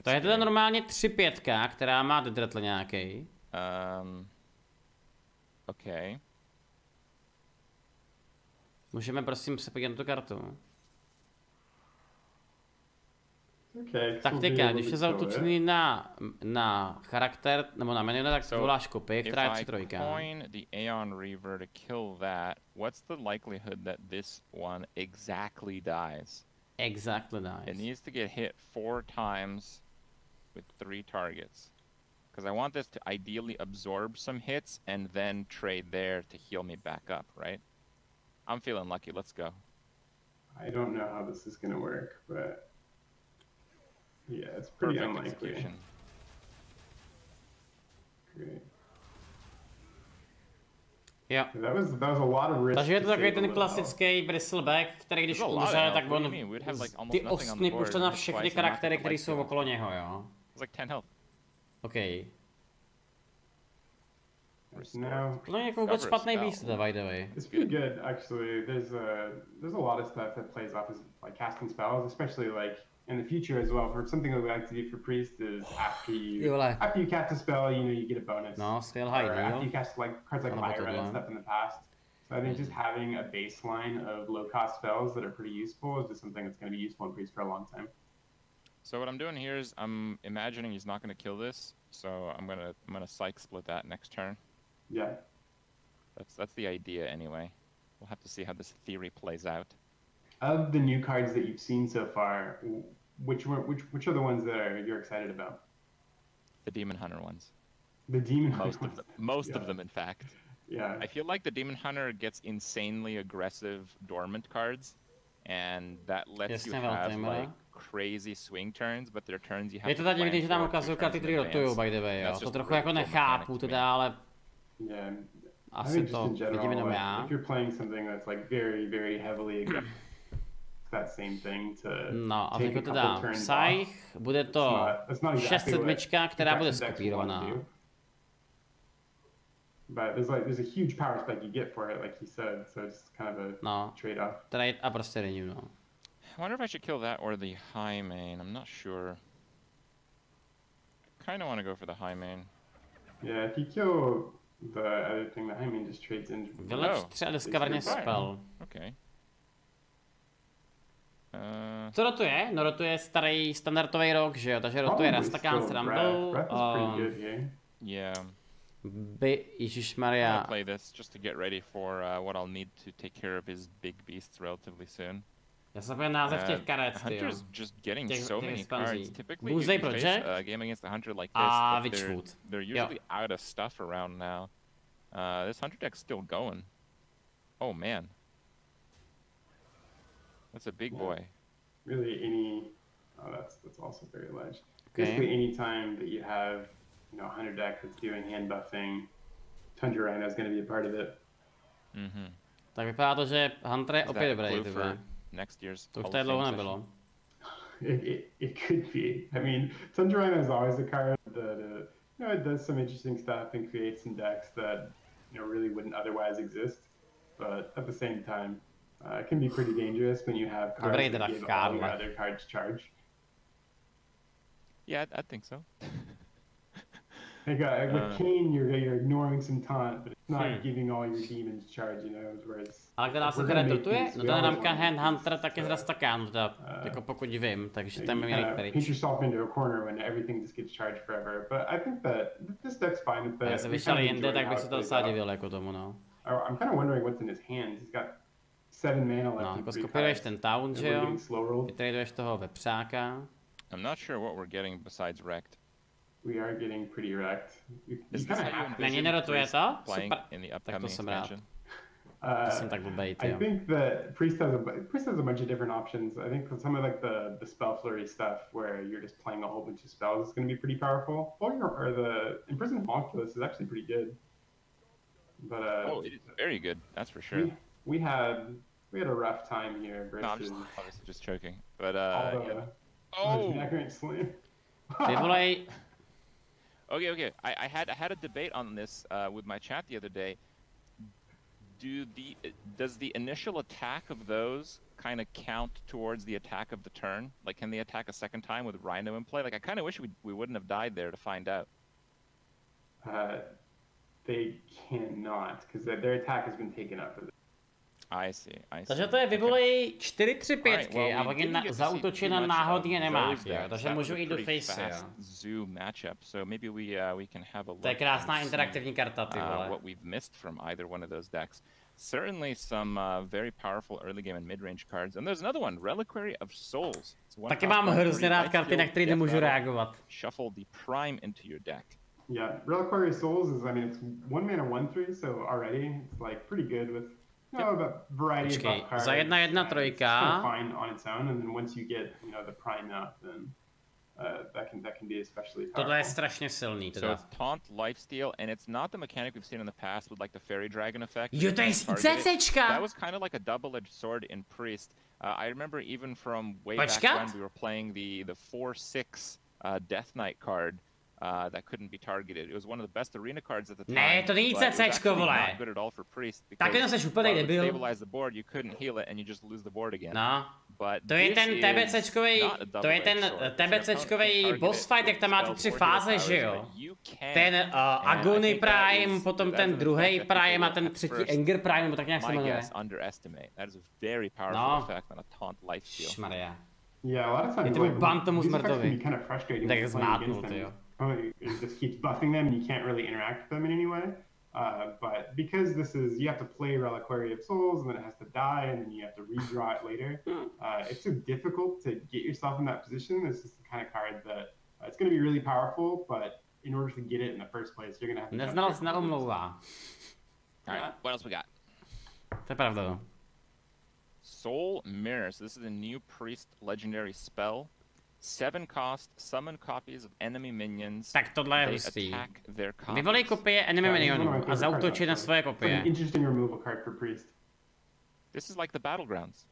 To je teda normálně 3/5, která má dead rattle nějaký. Okay. Můžeme prosím se podívat na tu kartu. Okay, taktika, když je zautočený na charakter, nebo na menu, tak voláš kopii, která je 3/3. If I coin the Aeon Reaver to kill that, what's the likelihood that this one exactly dies? Exactly dies. It needs to get hit 4 times with 3 targets. Because I want this to ideally absorb some hits and then trade there to heal me back up, right? I'm feeling lucky, let's go. I don't know how this is gonna work, but yeah, it's pretty Perfect unlikely. Execution. Great. Jo. That was a lot of risk. Takže je to takový ten klasický bristleback, který když umře, tak on ty ostny pošle na všechny charaktery, které jsou okolo něho, jo. It's like 10 health. OK. No, to je jako vůbec špatný beast, by the way. It's pretty good, actually. There's a lot of stuff that plays off as like casting spells, especially like in the future as well. For something that we like to do for priest is after you cast a spell, you get a bonus. No, skill high, after you cast like cards like Fire and stuff in the past. So I think just having a baseline of low cost spells that are pretty useful is just something that's going to be useful in priest for a long time. So what I'm doing here is I'm imagining he's not going to kill this, so I'm gonna psych split that next turn. Yeah. That's the idea anyway. We'll have to see how this theory plays out. Of the new cards that you've seen so far, which are the ones that you're excited about? The Demon Hunter ones. The Demon Hunter. Most of them, in fact. Yeah. I feel like the Demon Hunter gets insanely aggressive dormant cards, and that lets you have like crazy swing turns, but their turns you have. Je to tady vidět, že tam ukazují karty, které rotujou, by the way, jo. To trochu jako nechápu teda, ale asi to vidím jenom já. If you're playing something that's like very, very heavily aggressive, that same thing to no, a jako teda Psych, bude to 6/7, která bude skopírovaná. But there's a huge power spike you get for it, like he said, so it's kind of a trade-off. Trade a prostě renew, no. I wonder if I should kill that or the high main. I'm not sure. I kind of want to go for the high main. Yeah, if you kill the other thing, the high main just trades in. Vyleč třeba discoverně spell. Okay. Co rotuje? No rotuje starý standardový rok, že jo, takže rotuje Rastakhan, Rumble. Yeah. Ježišmarja. I'm gonna play this just to get ready for what I'll need to take care of his big beasts relatively soon. Já se povím název těch karet, tyjo. Hunter's just getting so many cards. Typically you face a game against a hunter like this, but they're usually out of stuff around now. This hunter deck's still going. Oh man. That's a big boy. Really that's also very large. Basically any time that you have a hunter deck that's doing hand buffing, Tundra Rhino is going to be a part of it. Tak vypadá to, že Hunter je opět dobrý, tyhle. Next year's to už tady dlouho nebylo. It could be. I mean, Tundra Rhino is always a card that it does some interesting stuff and creates some decks that really wouldn't otherwise exist. But at the same time, It can be pretty dangerous when you have cards that give all your other cards charge. Yeah, I think so. Like with Kane, you're ignoring some taunt, but it's not giving all your demons charge, you know. Whereas, ale která se teda retutuje? No ta námka Demon Huntera taky zrastaká, jako pokud vím, takže tam měli pryč. Paint yourself into a corner when everything just gets charged forever. But I think that this deck's fine with that. Já se vyšel jinde, tak bych se to docela divil jako tomu, no. I'm kind of wondering what's in his hands. He's got 7 mana left. No, jako skopíruješ ten town, že jo? Vytraduješ toho vepřáka. I'm not sure what we're getting besides wrecked. We are getting pretty wrecked. Není nerotuje to? Super. Tak to jsem rád. Jsem tak blbej, I think that Priest has a bunch of different options. I think some of like the spell flurry stuff where you're just playing a whole bunch of spells is going to be pretty powerful. Or the Imprisoned Homunculus is actually pretty good. But oh, it is very good. That's for sure. We had a rough time here versus. No, I'm obviously just joking. But slam. Okay. I had a debate on this with my chat the other day. Does the initial attack of those kind of count towards the attack of the turn? Like, can they attack a second time with Rhino in play? Like, I kind of wish we wouldn't have died there to find out. They cannot, because their attack has been taken up. I see. Takže to je vyvolej 4-3-5 a pak je zaútočí na náhodně nemáky, takže můžu jít do face. Zoo matchup, so maybe we can have a look. To je krásná interaktivní karta, ty vole. What we've missed from either one of those decks. Certainly some very powerful early game and mid-range cards. And there's another one, Reliquary of Souls. Taky mám hrozně rád karty, na které nemůžu reagovat. Shuffle the prime into your deck. Yeah, Reliquary of Souls is, I mean, it's 1 mana 1/3, so already it's like pretty good with a variety of buff cards. Za 1/1/3. Fine on its own, and then once you get, the prime up, then that can be especially powerful. Tohle je strašně silný, teda. So it's taunt, lifesteal, and it's not the mechanic we've seen in the past with like the fairy dragon effect. Jo, to je CCčka! That was kind of like a double-edged sword in Priest. I remember even from way back when we were playing the 4/6 Death Knight card. That couldn't be targeted. It was one of the best arena cards at the time. Ne, to není CCčko, vole. Not good at all for Priest. Tak jenom seš úplnej debil. Stabilize the board, you couldn't heal it, and you just lose the board again. No. But to je ten TBCčkovej boss fight, jak tam má ty 3 fáze, že jo? Ten Agony Prime, potom ten druhý Prime a ten třetí Anger Prime, nebo tak nějak se jmenuje. That is a very powerful effect on a taunt lifesteal. Šmarja. Yeah, a lot of times je to ban tomu smrtovi. Tak zmátnul, ty jo. It just keeps buffing them and you can't really interact with them in any way. But because you have to play Reliquary of Souls and then it has to die and then you have to redraw it later, it's so difficult to get yourself in that position. This is the kind of card that it's going to be really powerful, but in order to get it in the first place, you're going to have to... Neznalost neomlouvá. Alright, what else we got? To je pravda, no. Soul Mirror. So this is a new Priest legendary spell. 7 cost, summon copies of enemy minions. Tak tohle je hustý. Vyvolej kopie enemy minionů a zaútočí na svoje kopie. Interesting removal card for Priest. This is like the Battlegrounds.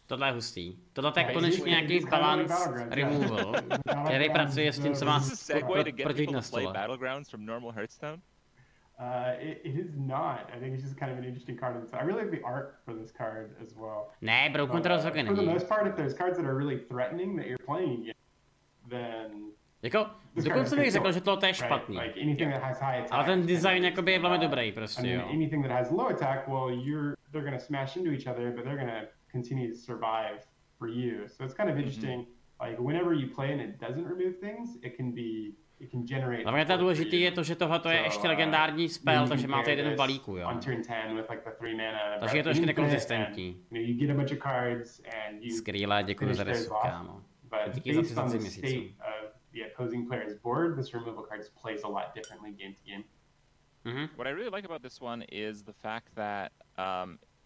Tohle je hustý. Tohle je konečně nějaký balance removal, který pracuje s tím, co má proti na stole. Battlegrounds from normal Hearthstone? It is not. I think it's just kind of an interesting card. I really like the art for this card as well. Ne, broken to rozhodně není. For the most part, if there's cards that are really threatening that you're playing against, then... Jako, dokonce bych řekl, že tohle je špatný. Like anything that has high attack. Ale ten design jakoby je velmi dobrý prostě, jo. Anything that has low attack, well, they're gonna smash into each other, but they're gonna continue to survive for you. So it's kind of interesting. Like, whenever you play and it doesn't remove things, it can generate... Hlavně to důležitý je to, že tohle je ještě legendární spell, takže máte jeden v balíku, jo. Takže je to ještě nekonzistentní. Skryle, děkuji za resu, kámo. Díky za 30 měsíců. What I really like about this one is the fact that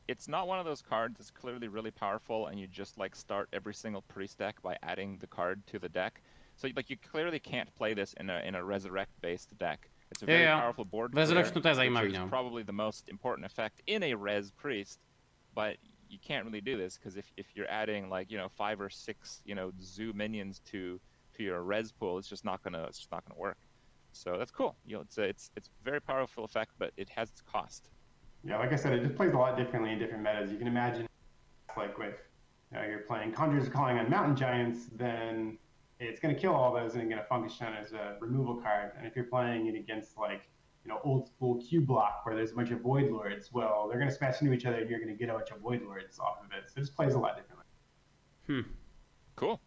it's not one of those cards that's clearly really powerful and you just like start every single Priest deck by adding the card to the deck. So like you clearly can't play this in a resurrect-based deck. It's a very powerful board player, which is probably the most important effect in a res Priest, but you can't really do this because if you're adding like 5 or 6 zoo minions to your res pool, it's just not gonna work. So that's cool. It's a very powerful effect, but it has its cost. Yeah, like I said, it just plays a lot differently in different metas. You can imagine like with you're playing Conjurers Calling on Mountain Giants, then it's going to kill all those and going to function as a removal card. And if you're playing it against like, old school Q block where there's a bunch of Void Lords, well, they're going to smash into each other and you're going to get a bunch of Void Lords off of it. So it just plays a lot differently. Cool.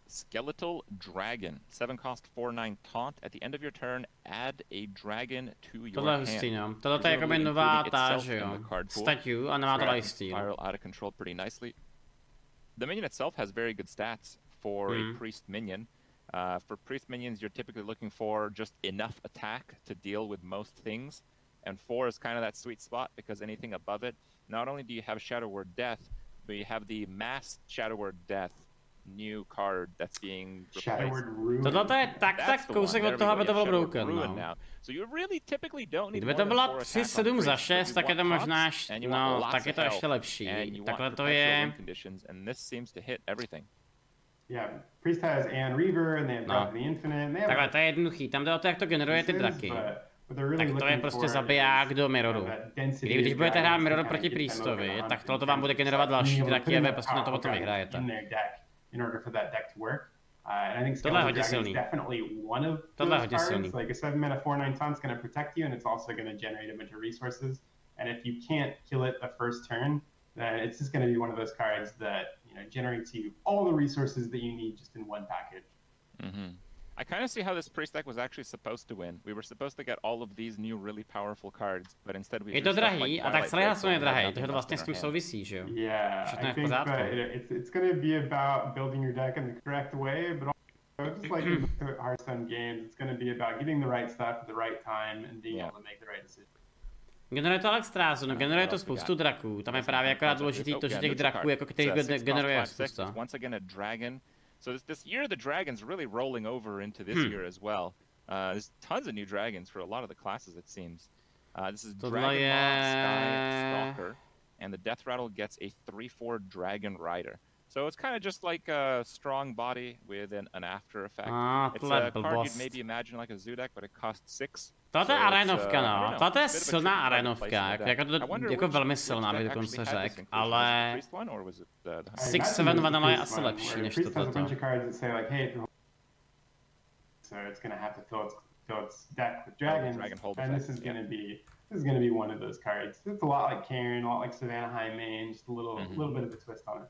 Skeletal Dragon. 7-cost, 4/9 taunt. At the end of your turn, add a dragon to your hand. Tohle je jako by nová ta, že jo. Statue a nemá to lifesteal. Spiral out of control pretty nicely. The minion itself has very good stats for a priest minion. For priest minions, you're typically looking for just enough attack to deal with most things. And 4 is kind of that sweet spot because anything above it, not only do you have Shadow Word Death, but you have the mass Shadow Word Death new card that's being replaced. Tohle je tak kousek od toho, aby to bylo broken, no. So you really typically don't need Kdyby to byla 3-7 za 6, tak je to možná, no, tak je to ještě lepší. Takhle to je... Yeah, Priest has Ann Reaver, and they have Drop of the Infinite, and they have... Takhle to je jednoduchý, tam jde o to, jak to generuje ty draky. Tak to je prostě zabiják do Mirroru. Když budete hrát Mirror proti Priestovi, tak tohle vám bude generovat další draky a vy prostě na to potom vyhrajete. In order for that deck to work. And I think Skeletal Dragon is definitely one of those cards. Like a 7-mana 4/9 taunt's going to protect you, and it's also going to generate a bunch of resources. And if you can't kill it the first turn, then it's just going to be one of those cards that generates you all the resources that you need just in one package. I kind of see how this priest deck was actually supposed to win. We were supposed to get all of these new really powerful cards, but instead we... Je to drahý, a tak celý hlasů je drahý, takže to vlastně s tím souvisí, že jo? Yeah, I think it's going to be about building your deck in the correct way, but also just like in Hearthstone games, it's going to be about getting the right stuff at the right time and being able to make the right decision. Generuje to Alex Strázu, no generuje to spoustu draků, tam je právě akorát důležitý to, že těch draků, jako který generuje spousta. Once again a dragon. So this year the dragon's really rolling over into this year as well. There's tons of new dragons for a lot of the classes, it seems. This is Dragon Sky Stalker, and the Death Rattle gets a 3/4 Dragon Rider. So it's kind of just like a strong body with an after effect. It's a card you'd maybe imagine like a zoo deck, but it costs 6. Tohle je arénovka, no. Tohle je silná arénovka, jako velmi silná, bych dokonce řekl, ale 6-7 vanilla je asi lepší než toto. So it's going to have to fill its deck with dragons, and this is going to be one of those cards. It's a lot like Karen, a lot like Savannah Highmane, just a little bit of a twist on it.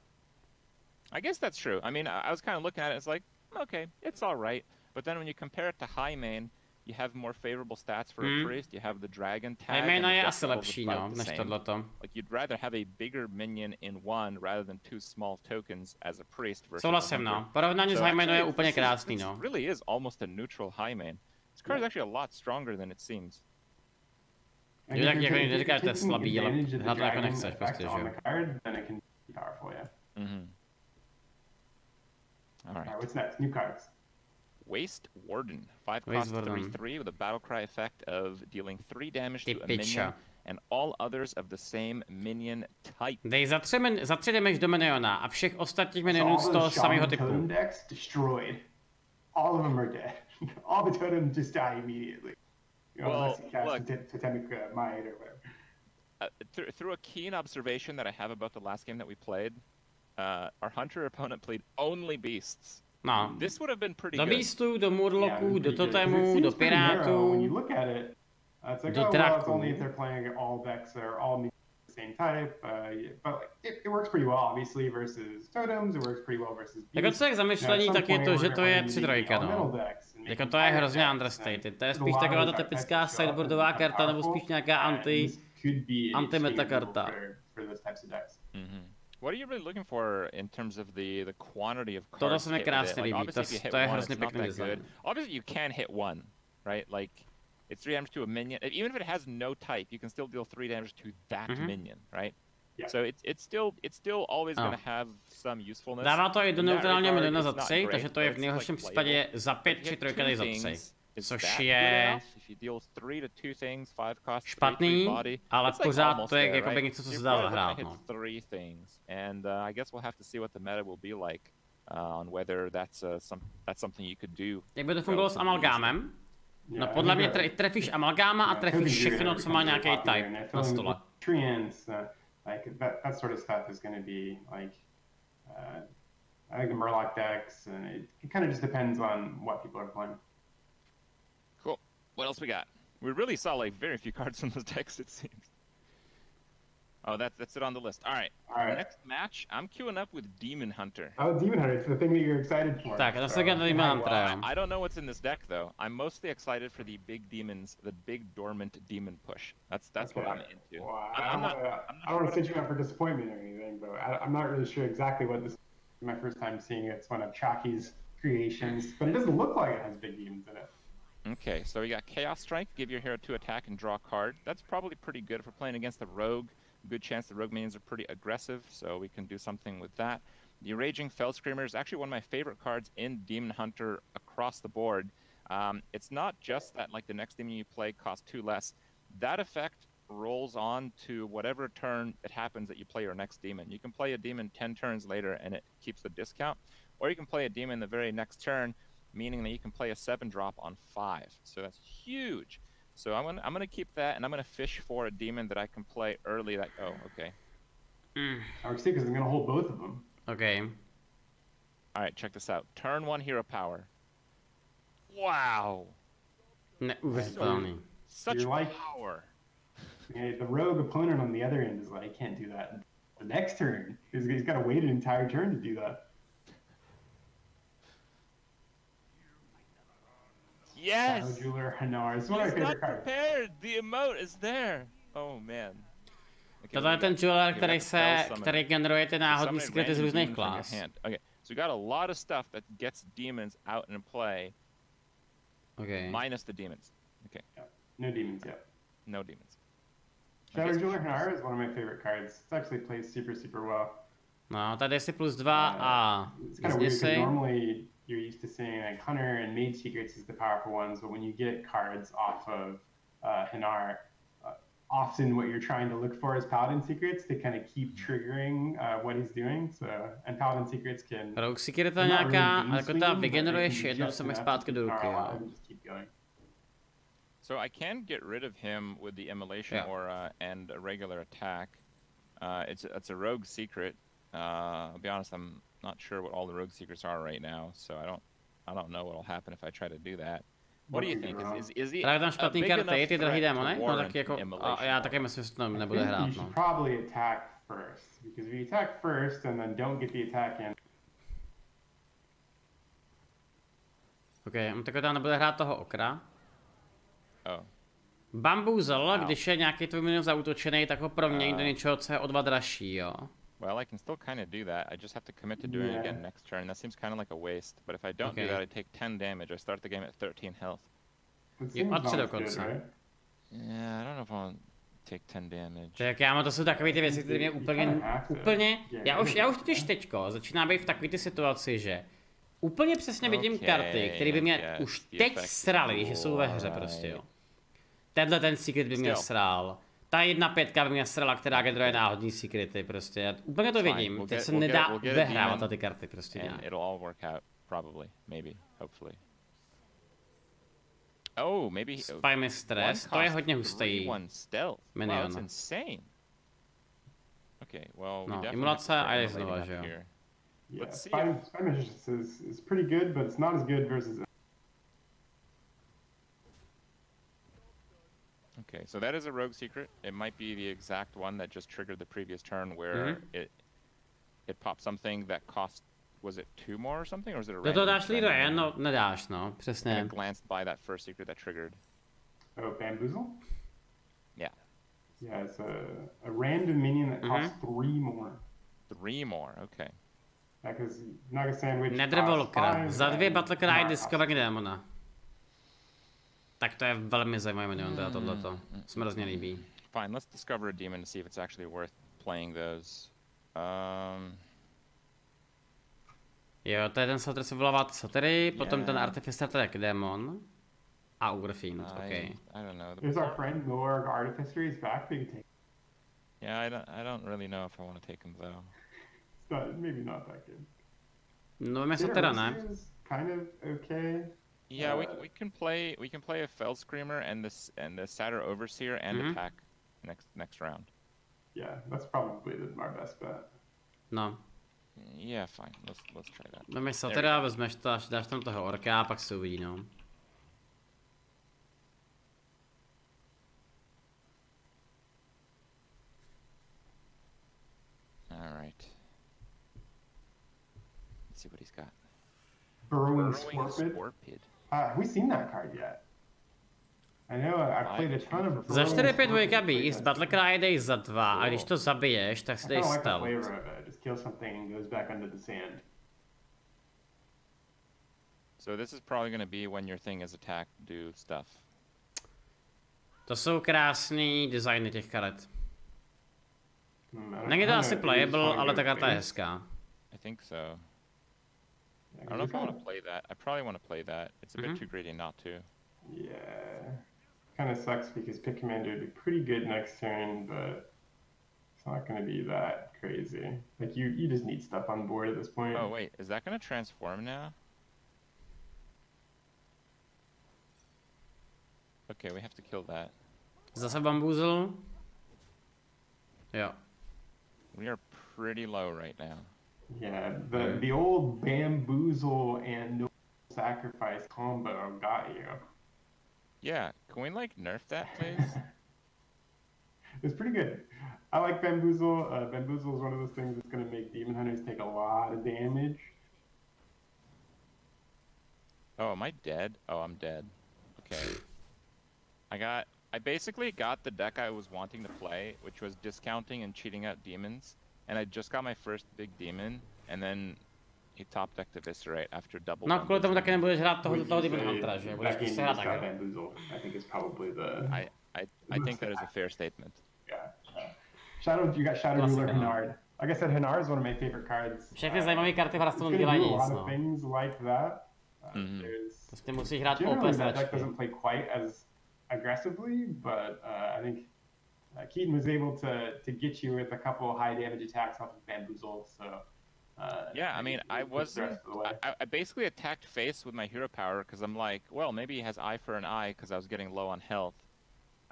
I guess that's true. I mean, I was kind of looking at it, it's like, okay, it's all right. But then when you compare it to Highmane, you have more favorable stats for a priest, you have the dragon tag, Highmane je asi lepší, no, než tohleto. Like, you'd rather have a bigger minion in one rather than 2 small tokens as a priest versus Souhlasím, no. Porovnání s Highmane je úplně krásný, no. It really is almost a neutral Highmane. This card is actually a lot stronger than it seems. Tak jako neříkáš, že to je slabý, ale hrát to jako nechceš prostě, že jo. All right. What's next? New cards. Waste Warden. 5-cost 3/3 with a battle cry effect of dealing 3 damage to a minion and all others of the same minion type. Dej za 3 damage do miniona a všech ostatních minionů z toho samého typu. Decks destroyed. All of them are dead. All the totems just die immediately. Unless you cast Totemic Might or whatever. Through a keen observation that I have about the last game that we played, our hunter opponent played only beasts. No. This would have been pretty do good. Beastů, do Murloků, do Totemů, do Pirátů, when you look at it, it's like, do well, it's only if they're playing all decks that are all the same type, but it works pretty well, obviously, versus Totems, it works pretty well versus Beasts. Jako co je k zamyšlení, tak je to, že to je 3/3, no. Jako to je hrozně understated, to je spíš taková ta typická sideboardová karta, nebo spíš nějaká anti-meta karta. What are you really looking for in terms of the quantity of cards? Tohle se mi krásně líbí, to je hrozně pěkný design. Obviously you can hit one, right? Like, it's 3 damage to a minion. Even if it has no type, you can still deal 3 damage to that minion, right? Yeah. So it's still always going to have some usefulness. Dává to i do neutrálního miniona za 3, takže to je v nejhorším případě za 5 či 3 dej za 3. Což je špatný, ale pořád to je jakoby něco, co se dá zahrát, no. And I guess we'll have to see what the meta will be like on whether that's something you could do. Jak by to fungovalo s amalgámem? No podle mě trefíš amalgáma a trefíš všechno, co má nějaký type na stole. Like that sort of stuff is going to be like, I think the Murloc decks, and it kind of just depends on what people are playing. Cool. What else we got? We really saw like very few cards from those decks, it seems. Oh, that's it on the list. All right. Next match, I'm queuing up with Demon Hunter. Oh, Demon Hunter, it's the thing that you're excited for. Tak, to se Demon Huntera. I don't know what's in this deck though. I'm mostly excited for the big demons, the big dormant demon push. That's what I'm into. Well, I don't want to set you up for disappointment or anything, but I'm not really sure exactly what this is. My first time seeing it. It's one of Chalky's creations, but it doesn't look like it has big demons in it. Okay, so we got Chaos Strike, give your hero 2 attack and draw a card. That's probably pretty good if we're playing against the Rogue. Good chance the Rogue minions are pretty aggressive, so we can do something with that. The Raging Fell Screamer is actually one of my favorite cards in Demon Hunter across the board. It's not just that like the next demon you play costs 2 less. That effect rolls on to whatever turn it happens that you play your next demon. You can play a demon 10 turns later and it keeps the discount, or you can play a demon the very next turn, meaning that you can play a 7-drop on 5. So that's huge. So I'm gonna keep that, and I'm gonna fish for a demon that I can play early. That okay. I see, because I'm gonna hold both of them. Okay. All right, check this out. Turn 1 hero power. Wow. Such power. Yeah, the rogue opponent on the other end is like, I can't do that. The next turn, he's got to wait an entire turn to do that. Yes! Jeweler Hanar. It's one of my favorite cards. Prepared! The emote is there! Oh man. Tohle je ten jeweler, který generuje ty náhodní skryty z různých klas. Okay, so we got a lot of stuff that gets demons out in play. Okay. Minus the demons. Okay. Yeah. No demons yet. No demons. Shadow Jeweler Hanar is one of my favorite cards. It actually plays super well. No, tady si +2 a it's kind of weird because normally you're used to seeing like Hunter and Mage Secrets is the powerful ones, but when you get cards off of Hanar, often what you're trying to look for is Paladin Secrets to kind of keep triggering what he's doing. So, and Paladin Secrets can... Rogue Secreta nějaká, ale jako ta vygeneruješ jednou se zpátky do ruky, jo. So I can get rid of him with the Immolation Aura and a regular attack. It's a Rogue Secret. I'll be honest, I'm not sure what all the Rogue Secrets are right now, so I don't know what will happen if I try to do that. What do you think? Is he tam špatný karty, ty drahý démony? No tak jako, já taky myslím, že to nebude hrát, no. You should probably attack first, because if you attack first and then don't get the attack in... Ok, tak tam nebude hrát toho okra. Bamboozle, když je nějaký tvůj minion zaútočený, tak ho promění do něčeho, co je o 2 dražší, jo. Well, I can still kind of do that. I just have to commit to doing it again next turn. That seems kind of like a waste. But if I don't do that, I take 10 damage. I start the game at 13 health. Yeah, I don't know if I want to take 10 damage. Tak já mám, to jsou takové ty věci, které mě úplně... Já už totiž teďko začínám být v takové ty situaci, že úplně přesně vidím karty, které by mě už teď sraly, že jsou ve hře prostě, jo. Tenhle ten secret by mě sral. Ta 1/5 by mě srala, která generuje náhodní secrety, prostě. Já úplně to vidím, teď se nedá odehrávat na ty karty prostě nějak. It'll all work out, probably, maybe, hopefully. Oh, maybe... Spy Mistress, to je hodně hustý minion. Wow, that's insane. Okay, well, no, Imulace a je znova, že jo. Yeah, Spy Mistress is pretty good, but it's not as good versus... Okay, so that is a Rogue Secret. It might be the exact one that just triggered the previous turn where it popped something that cost, was it 2 more or something, or was it a random? To dáš lídr, no, nedáš, no, přesně. And it glanced by that first secret that triggered. Oh, Bamboozle? Yeah. Yeah, it's a random minion that costs 3 more. 3 more, okay. Because Naga Sandwich Nedrvolkra, za 2 Battlecry Discovering Demona. Tak to je velmi zajímavý minion, teda tohleto. Se mi hrozně líbí. Fine, let's discover a demon to see if it's actually worth playing those. Jo, to je ten satyr, se volává satyry, potom ten Artificer, to je jak démon. A Urfiend, ok. I don't know. There's our friend Lord Artificer, he's back, maybe take him. Yeah, I don't really know if I want to take him though. It's maybe not that good. No, mě satyra, ne? Kind of okay. Yeah, we can play a Fell Screamer and the Satyr Overseer and attack next round. Yeah, that's probably our best bet. No. Yeah, fine. Let's try that. Vemeš teda, vezmeš to, až dáš tam toho orka a pak se uvidí, no. Alright. Let's see what he's got. Burrowing Scorpid. Have we seen that card yet? I know I've played a ton of. Za 4-5 Beast, Battlecry jdeš za 2 a když to zabiješ, tak si dej stealth. Just kill something and goes back under the sand. So this is probably going to be when your thing is attacked, do stuff. To jsou krásný designy těch karet. Není to asi playable, ale ta karta je hezká. I think so. I don't know if I want to play that. I probably want to play that. It's a bit too greedy not to. Yeah. Kind of sucks because Pick Commander would be pretty good next turn, but it's not going to be that crazy. Like, you just need stuff on board at this point. Oh, wait. Is that going to transform now? Okay, we have to kill that. Zase bamboozle? Jo. We are pretty low right now. Yeah, the old bamboozle and no sacrifice combo got you. Yeah, can we like nerf that, please? It's pretty good. I like bamboozle. Bamboozle is one of those things that's going to make Demon Hunters take a lot of damage. Oh, am I dead? Oh, I'm dead. Okay. I basically got the deck I was wanting to play, which was discounting and cheating out demons. And I just got my first big demon, and then he top decked Eviscerate after double. No, kvůli tomu taky nebudeš hrát toho Demon Huntera, že? Budeš prostě hrát takhle. I think is probably the. I think that is a fair statement. Yeah. You got Shadow Ruler Hennard. Like I said, Hennard is one of my favorite cards. Všechny zajímavé karty v Hearthstone dělají nic, no. A lot of things like that. Prostě musíš hrát OP that deck doesn't play quite as aggressively, but I think Keaton was able to get you with a couple of high damage attacks off of Bamboozle, so... yeah, I mean, I basically attacked face with my hero power, because I'm like, well, maybe he has eye for an eye, because I was getting low on health.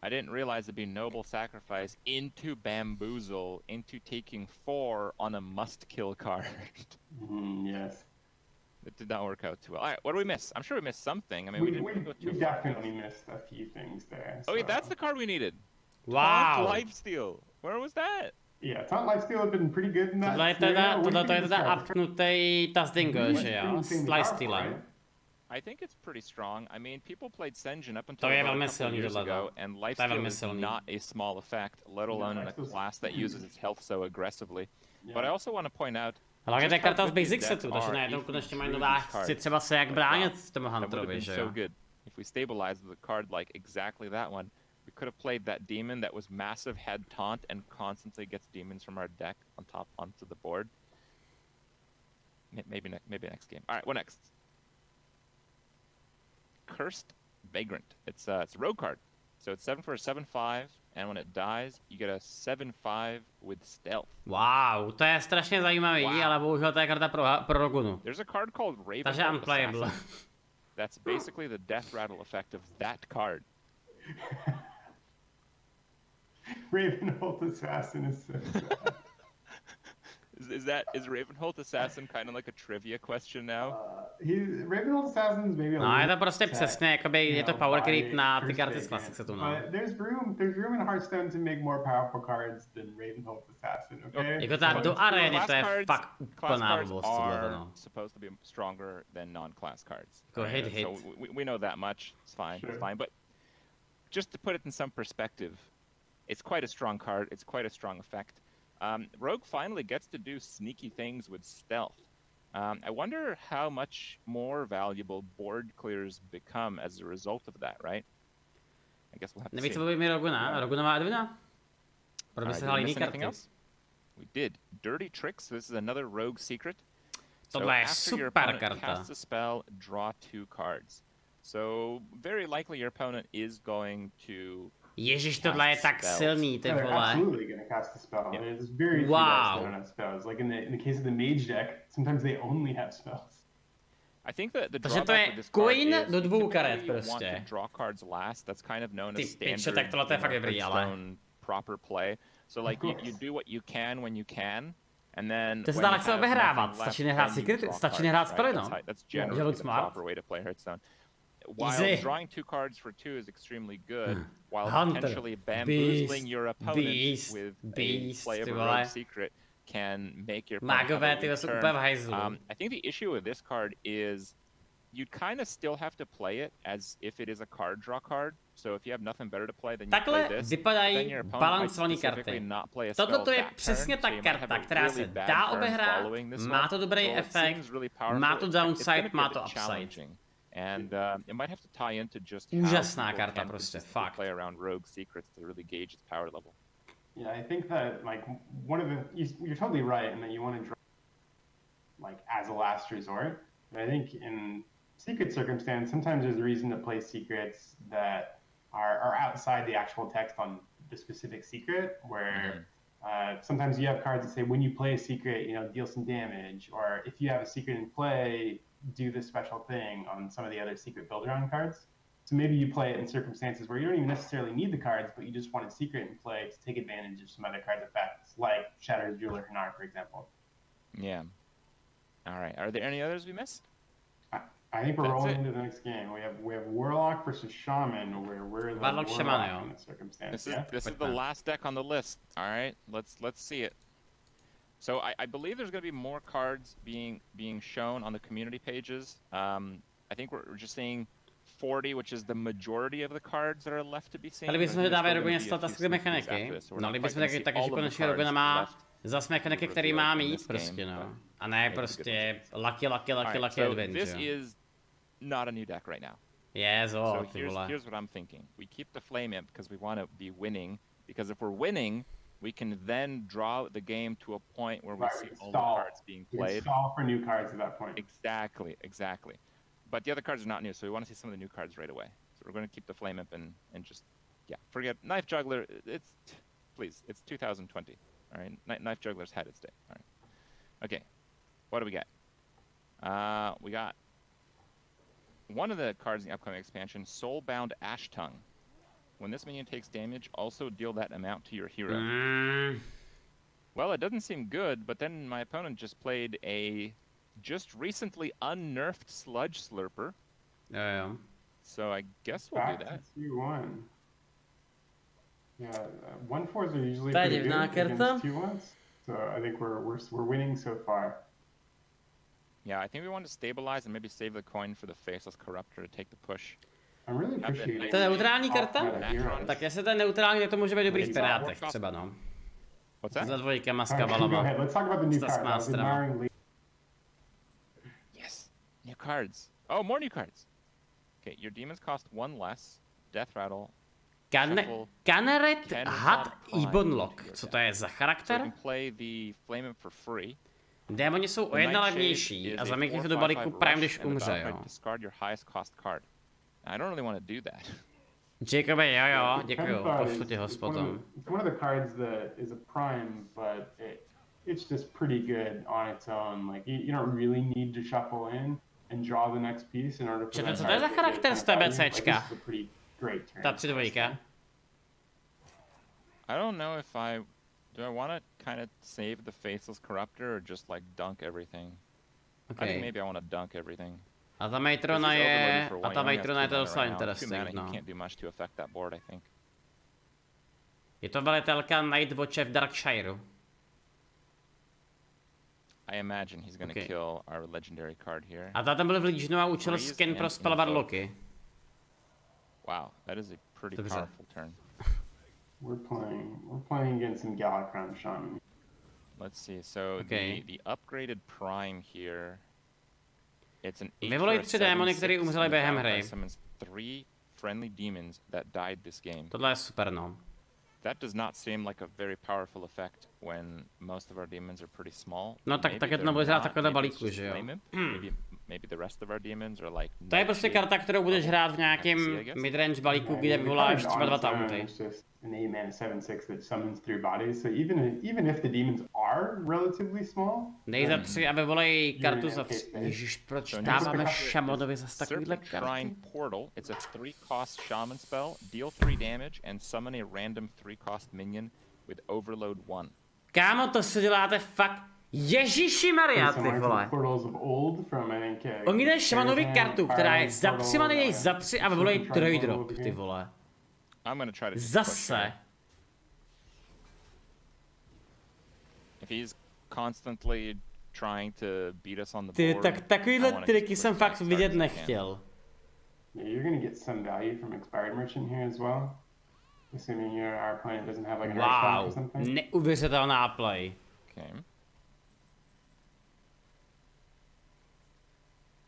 I didn't realize it'd be Noble Sacrifice into Bamboozle, into taking 4 on a must-kill card. Yes. It did not work out too well. All right, what did we miss? I'm sure we missed something. I mean, we didn't go too far. Definitely missed a few things there. So. Oh, wait, that's the card we needed. Wow. Lifesteal. Where was that? Yeah, Taunt Lifesteal had been pretty good in that. Tohle je teda upnutej Tazdingo, že jo? S Lifestealem. I think it's pretty strong. I mean, people played Senjin up until a couple years ago, and Lifesteal is not a small effect, let alone in a class that uses its health so aggressively. Yeah. But I also want to point out. Hlavně to je karta z Basic setu, takže najednou konečně mají nová chci třeba se jak bránit tomu Hunterovi, že jo? If we stabilized the card like exactly that one, we could have played that demon that was massive, had taunt, and constantly gets demons from our deck on top onto the board. Maybe next game. All right, what next? Cursed Vagrant. It's a rogue card, so it's 7 for a 7/5, and when it dies, you get a 7/5 with stealth. Wow, to je strašně zajímavý, ale bohužel to je karta pro Rogunu. There's a card called Ravenholt Assassin. That's basically the death rattle effect of that card. Ravenholt Assassin is so sad. Is Ravenholt Assassin kind of like a trivia question now? Ravenholt Assassin is maybe a no, je to prostě přesně, jakoby je to power creep na ty karty z Classic setu, no. There's room in Hearthstone to make more powerful cards than Ravenholt Assassin, okay? Jako ta do arény, to je fakt úplná blbost, tohle, no. Supposed to be stronger than non-class cards. Go hit. So we know that much, it's fine, sure. It's fine, but just to put it in some perspective, it's quite a strong card, it's quite a strong effect. Rogue finally gets to do sneaky things with stealth. I wonder how much more valuable board clears become as a result of that, right? I guess we'll have to see. Nevíš, co by mi Roguna? Roguna má Advina? Proto se hrál jiný karty. We did. Dirty Tricks, this is another Rogue secret. Tohle je super karta. Cast a spell, draw 2 cards. So very likely your opponent is going to... Ježiš, tohle je tak silný, ty vole. Absolutely gonna cast a spell. Yeah. There's very few decks that don't have spells. Like in the case of the mage deck, sometimes they only have spells. I think that the drawback with this card is do 2 karet prostě. Want to draw cards last. That's kind of known as standard proper play. So like you do what you can when you can, and then to se dá lehce obehrávat, stačí nehrát secret, stačí nehrát spely, no. That's generally the proper way to play Hearthstone. While drawing 2 cards for 2 is extremely good, while potentially bamboozling your opponent with a play of a rogue secret can make your opponent turn. I think the issue with this card is you'd kind of still have to play it as if it is a card draw card. So if you have nothing better to play, then you play this. Then your opponent might specifically not play a spell that turn, přesně ta karta, která se dá obehrát, má to dobrý efekt, má to downside, má to upside. And it might have to tie into just úžasná karta prostě, fakt. Play around rogue secrets to really gauge its power level. Yeah, I think that like one of the you're totally right in that you want to draw like as a last resort. But I think in secret circumstance, sometimes there's a reason to play secrets that are outside the actual text on the specific secret, where sometimes you have cards that say when you play a secret, you know, deal some damage, or if you have a secret in play, do this special thing on some of the other secret build-around cards. So maybe you play it in circumstances where you don't even necessarily need the cards, but you just want a secret in play to take advantage of some other cards' effects, like Shattered Jeweler Hanar, for example. Yeah. All right. Are there any others we missed? I think we're rolling into the next game. We have Warlock versus Shaman, where we're the Warlock in this circumstance. This is the last deck on the list. All right. Let's see it. So I believe there's going to be more cards being shown on the community pages. I think we're just seeing 40, which is the majority of the cards that are left to be seen. Ale bychom dávají roguně statistické mechaniky. No, ale bychom taky, že konečně Roguna má zas mechaniky, který má mít prostě, no. A ne prostě lucky adventure. This is not a new deck right now. So here's what I'm thinking. We keep the Flame Imp because we want to be winning. Because if we're winning, we can then draw the game to a point where we see all the cards being played. We stall for new cards at that point. Exactly. But the other cards are not new, so we want to see some of the new cards right away. So we're going to keep the Flame Imp and just, forget Knife Juggler. It's 2020. All right, Knife Juggler's had its day. All right. Okay, what do we got? We got one of the cards in the upcoming expansion, Soulbound Ash Tongue. When this minion takes damage, also deal that amount to your hero. Well, it doesn't seem good, but then my opponent just played a just recently unnerfed Sludge Slurper. Yeah. So I guess we'll do that. 2-1. Yeah, 1-4s are usually pretty good against 2-1s. So I think we're winning so far. Yeah, I think we want to stabilize and maybe save the coin for the Faceless Corruptor to take the push. I'm really appreciating. To je neutrální karta? Tak jestli to je neutrální, tak to může být dobrý v Pirátech třeba, no. What's that? Za dvojkama s kabalama. Let's talk about the new cards. Yes, new cards. Oh, more new cards. Okay, your demons cost 1 less. Death Rattle. Caneret Hat Ibonlock. Co to je za charakter? So you can play the Flame Imp for free. Démoni jsou o 1 levnější a zamítněte do balíku právě když umře, jo. Discard your highest cost card. I don't really want to do that. Jacobe, jo, děkuju, pošlu ti ho potom. It's one of the cards that is a prime, but it's just pretty good on its own. Like you don't really need to shuffle in and draw the next piece in order for that. Co to je za charakter z TBCčka? Ta 3-2. I don't know if do I want to kind of save the Faceless Corruptor or just like dunk everything? Okay. I think maybe I want to dunk everything. A ta Matrona je to docela interesting, no. Je to velitelka Night Watche v Darkshireu. I imagine he's gonna kill our legendary card here. A ta tam byl v Legionu a učil skin pro spellovat loky. Wow, that is a pretty powerful turn. We're playing against some Galakron Shaman. Let's see. So the upgraded prime here. It's an Vyvolej 3 démony, který umřeli během hry. Tohle je super, no. That does not seem like a very powerful effect when most of our demons are pretty small. No tak je to nebude hrát takhle balíku, že jo. Maybe the rest of our demons are like. To je prostě karta, kterou budeš hrát v nějakém midrange balíku, kde vyvoláš třeba 2 taunty. An 8-mana 7/6 that summons 3 bodies, so even if the demons are relatively small. Dej za 3 a vyvolej kartu za 3. Ježiš, proč dáváme šamonovi zase takovýhle karty? Portal. It's a 3-cost shaman spell. Deal 3 damage and summon a random 3-cost minion with overload 1. Kámo, to se děláte fakt... Ježíši Maria, ty vole. Oni dají šamanovi kartu, která je za 3 many, jej za 3 a vyvolají troj drop, ty vole. Zase. If he's constantly trying to beat us on the ty, board, tak takovýhle triky jsem fakt vidět nechtěl. Yeah, you're gonna get some value from expired merchant here as well. Assuming our opponent doesn't have like an artifact or something. Neuvěřitelná play. Okay.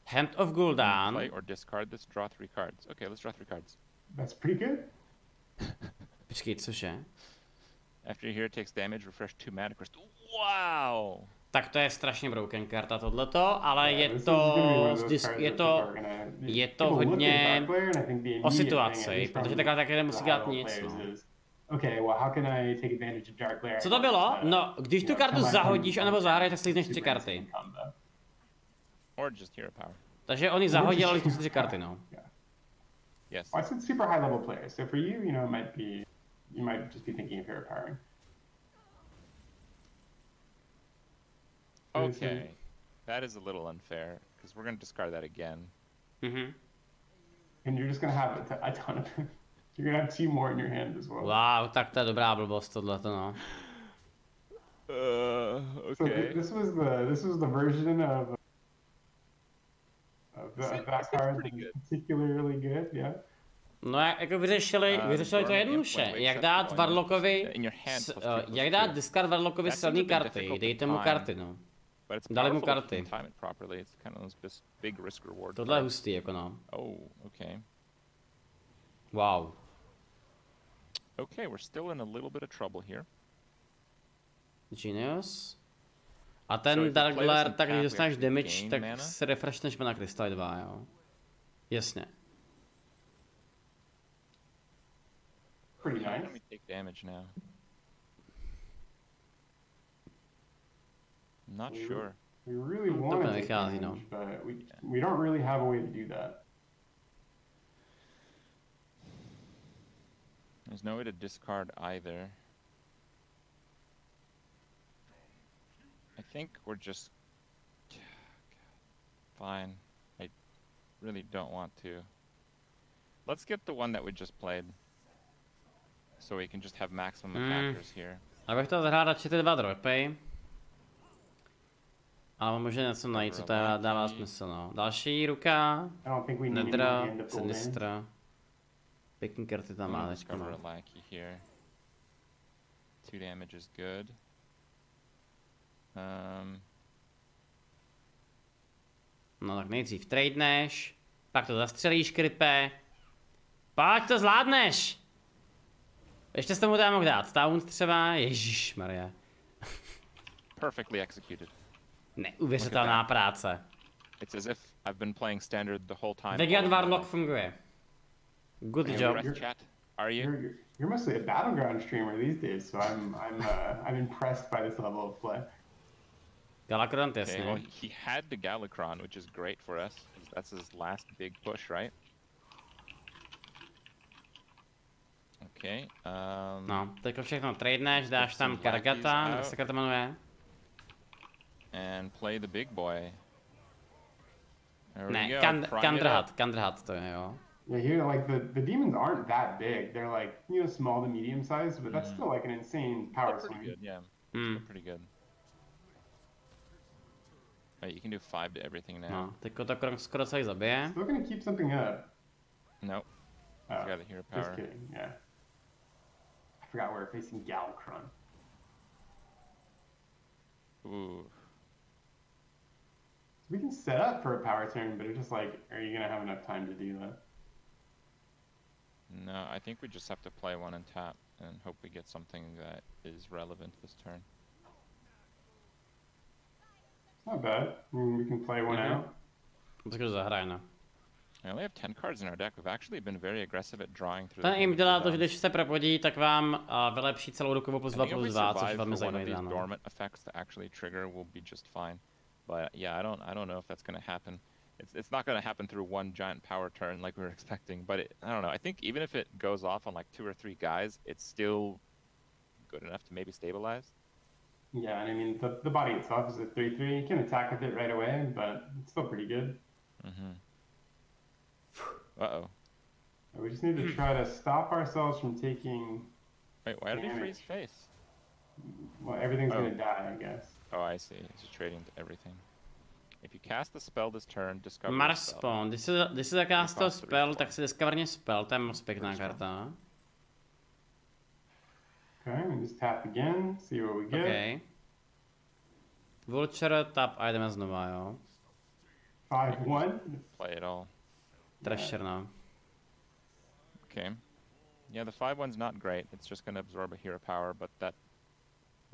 Hand of Gul'dan. Play or discard this, draw 3 cards. Okay, let's draw 3 cards. That's pretty good. Počkej, cože? After you hear it takes damage, refresh 2 mana crystal. Wow! Tak to je strašně broken karta tohleto, ale je to hodně o situaci, protože takhle taky nemusí dělat nic, no. Co to bylo? No, když tu kartu zahodíš anebo zahraješ, tak slízneš 3 karty. Takže on ji zahodil, ale slízne 3 karty, no. Yes. Well, I said super high level players, so for you, you know, you might just be thinking of hero powering. Okay, that is a little unfair, because we're going to discard that again. And you're just going to have a ton of them. You're going to have 2 more in your hand as well. Wow, tak to je dobrá blbost tohleto, no. Okay. So this was the version of that card that is particularly good, yeah? No jako vyřešili to jednoduše. Jak dát Warlockovi, jak dát discard Warlockovi silný karty, dejte mu karty, no. Dali mu karty. Tohle je hustý, jako no. Oh, okay. Wow. Okay, we're still in a little bit of trouble here. Genius. A ten Dark Glare, tak když dostaneš damage, tak se refreshneš na Crystal 2, jo. Jasně. Pretty nice. Let me take damage now. I'm not sure. We really want to take damage, but we don't really have a way to do that. There's no way to discard either. I think we're just... Fine. I really don't want to. Let's get the one that we just played. So we can just have maximum attackers here. Abych to zahrál radši ty 2 dropy. Ale může něco najít, co to dává smysl, no. Další ruka. Nedra, Sinistra. Pěkný karty tam má teďka, no. 2 damage is good. No tak nejdřív tradeneš, pak to zastřelíš, Kripe. Pak to zvládneš! Ještě jste mu tam mohl dát Taunt třeba, ježišmarja. Perfectly executed. Neuvěřitelná práce. It's as if I've been playing standard the whole time. Vegan Warlock funguje. Good job. Are you? You're mostly a Battleground streamer these days, so I'm impressed by this level of play. Galakron, jasně. Okay, well, he had the Galakron, which is great for us. That's his last big push, right? Okay. No, teďko všechno tradeneš, dáš tam Kargata, jak se to jmenuje? And play the big boy. Ne, Kandrahat to je, jo. Yeah, here, like, the demons aren't that big. They're like, you know, small to medium size, but that's still like an insane power swing. Pretty good, yeah. Still pretty good. Right, you can do 5 to everything now. No, teďko to skoro celý zabije. Still gonna keep something up. Nope. He's got a hero power. Just kidding, yeah. I forgot we're facing Galakron. Ooh. So we can set up for a power turn, but it's just like, are you gonna have enough time to do that? No, I think we just have to play 1 and tap and hope we get something that is relevant this turn. Not bad. I mean, we can play 1 out. Protože zahraj, no. We only have 10 cards in our deck. We've actually been very aggressive at drawing through. Ten jim dělá to, že když se propodí, tak vám vylepší celou ruku +2/+2, což je velmi zajímavý dáno. Dormant effects to actually trigger will be just fine. But yeah, I don't know if that's going to happen. It's not going to happen through 1 giant power turn like we were expecting, but I don't know. I think even if it goes off on like 2 or 3 guys, it's still good enough to maybe stabilize. Yeah, and I mean, the body itself is a 3/3. You can attack with it right away, but it's still pretty good. Uh-oh. We just need to try to stop ourselves from taking... Wait, why did he freeze face? Well, everything's gonna die, I guess. Oh, I see. He's just trading everything. If you cast the spell this turn, discover Mars Spawn. Když se zakástal spell, tak se discoverně spell, to je moc pěkná karta. Okay, and just tap again, see what we get. Okay. Vulture, tap a jdeme znova, jo. 5/1. Play it all. Treasure, no. Okay. Yeah, the 5/1's not great. It's just going to absorb a hero power, but that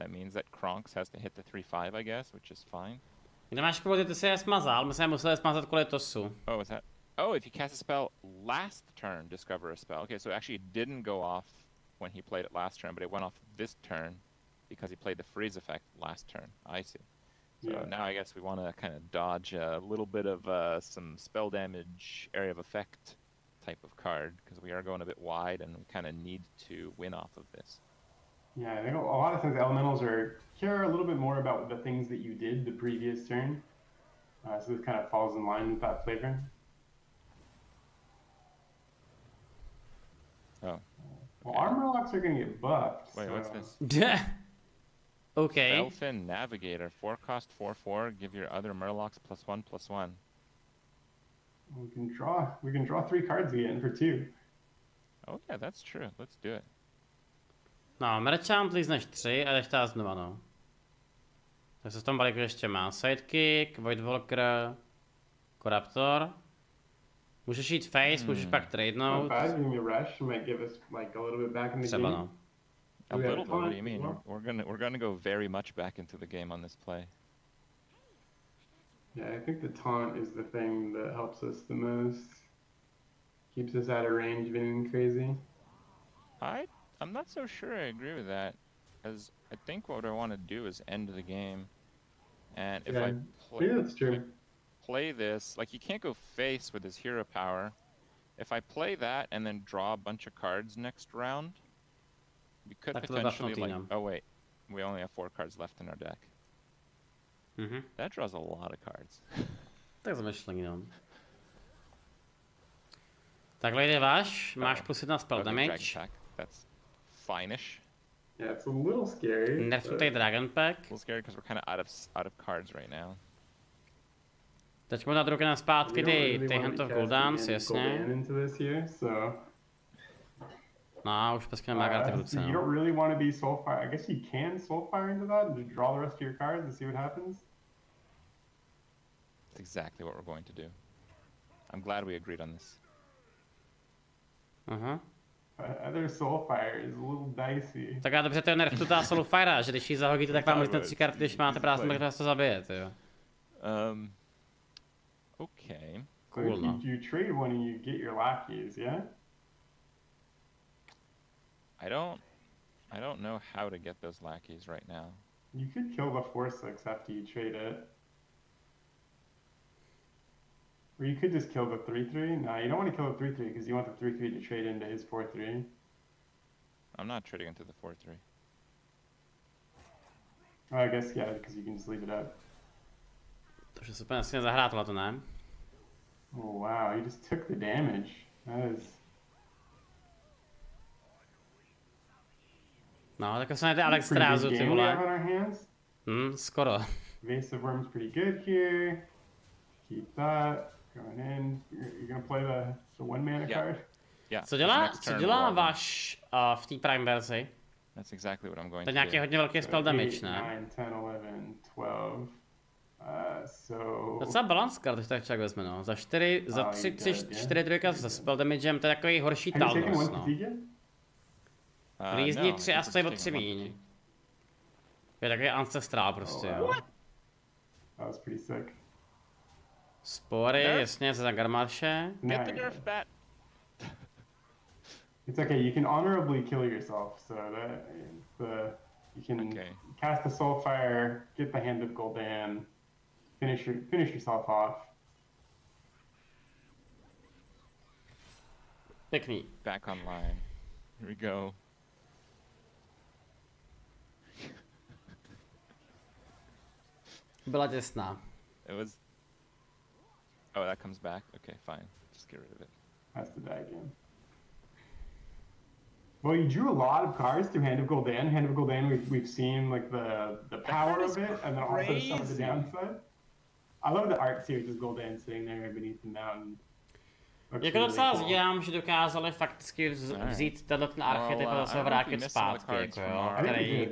means that Kronks has to hit the 3/5, I guess, which is fine. Kde máš kvůli, ty se je smazal, my jsme museli smazat kvůli tosu. Oh, is that? Oh, if you cast a spell last turn, discover a spell. Okay, so actually it didn't go off when he played it last turn, but it went off this turn because he played the freeze effect last turn. I see. So now I guess we want to kind of dodge a little bit of some spell damage, area of effect type of card, because we are going a bit wide and we kind of need to win off of this. Yeah, I think a lot of times elementals care a little bit more about the things that you did the previous turn. So this kind of falls in line with that flavor. Oh. Well, our Murlocs are going to get buffed. Wait, so... what's this? Okay. Elfin Navigator, 4-cost 4/4, give your other Murlocs +1/+1. We can draw 3 cards again for 2. Oh yeah, that's true. Let's do it. No, Merchant lízneš 3 a jdeš tát znova, no. Tak se v tom balíku ještě má Sidekick, Voidwalker, Corruptor. Můžeš jít face, můžeš pak tradenout. Třeba no. A little bit, what do you mean? We're gonna go very much back into the game on this play. Yeah, I think the taunt is the thing that helps us the most. Keeps us out of range of anything crazy. I'm not so sure I agree with that, because I think what I want to do is end the game. And if I play this, like, you can't go face with his hero power. If I play that and then draw a bunch of cards next round, we could potentially, like, oh wait, we only have 4 cards left in our deck. That draws a lot of cards. Tak zamyšlení, no. Takhle jde váš, máš +1 spell damage. That's fine-ish. Yeah, it's a little scary. Nerfnutý Dragon Pack. A little scary because we're kind of out of cards right now. Teď mu na druhé na zpátky ty Hand of Cooldowns, jasně. No, už prostě nemá karty v ruce. You don't really want to be Soulfire. I guess you can Soulfire into that and just draw the rest of your cards and see what happens. That's exactly what we're going to do. I'm glad we agreed on this. Other Soulfire is a little dicey. Tak já dobře, to je nerftutá Soulfire, že když ji zahodíte, tak vám můžete 3 karty, když máte prázdnou, tak vás to zabijete, jo. Okay. Cool, no. You trade one and you get your lackeys, yeah? I don't know how to get those lackeys right now. You could kill the 4/6 after you trade it. Or you could just kill the 3/3. No, you don't want to kill the 3/3 because you want the 3/3 to trade into his 4/3. I'm not trading into the 4/3. Oh, I guess, yeah, because you can just leave it up. Takže se úplně zahrát tohle, ne? Oh wow, you just took the damage. That is... No, tak se nejde Alex Strázu, ty vole. Skoro. Vase of Worm's pretty good here. Keep that. Going in. You're gonna play the 1-mana card? Yeah. Co dělá váš v té Prime verzi? That's exactly what I'm going to do. To nějaký hodně velký spell damage, ne? 9, 10, 11, 12. Docela balance card, když tak člověk vezme, no. Za 4, za 3, 4 trojka se spell damagem, to je takový horší Talnos, no. Lízni 3 a stojí o 3 míň. Je takový ancestral prostě, jo. That was pretty sick. Spory, jasně, za Garmarše. Get the nerf bat. It's okay, you can honorably kill yourself, so that you can cast the Soulfire, get the Hand of Gul'dan, finish yourself off. Pěkný. Back online. Here we go. Byla těsná. It was... Oh, that comes back? Okay, fine. Just get rid of it. Has to die again. Well, you drew a lot of cards through Hand of Gul'dan. Hand of Gul'dan, we've seen like the power of it, and then also some of the downside. I love the art too, just Gul'dan sitting there beneath the mountain. Jako docela sdílám, že dokázali fakticky vzít tenhle ten archetyp a zase vrátit zpátky, jako jo, který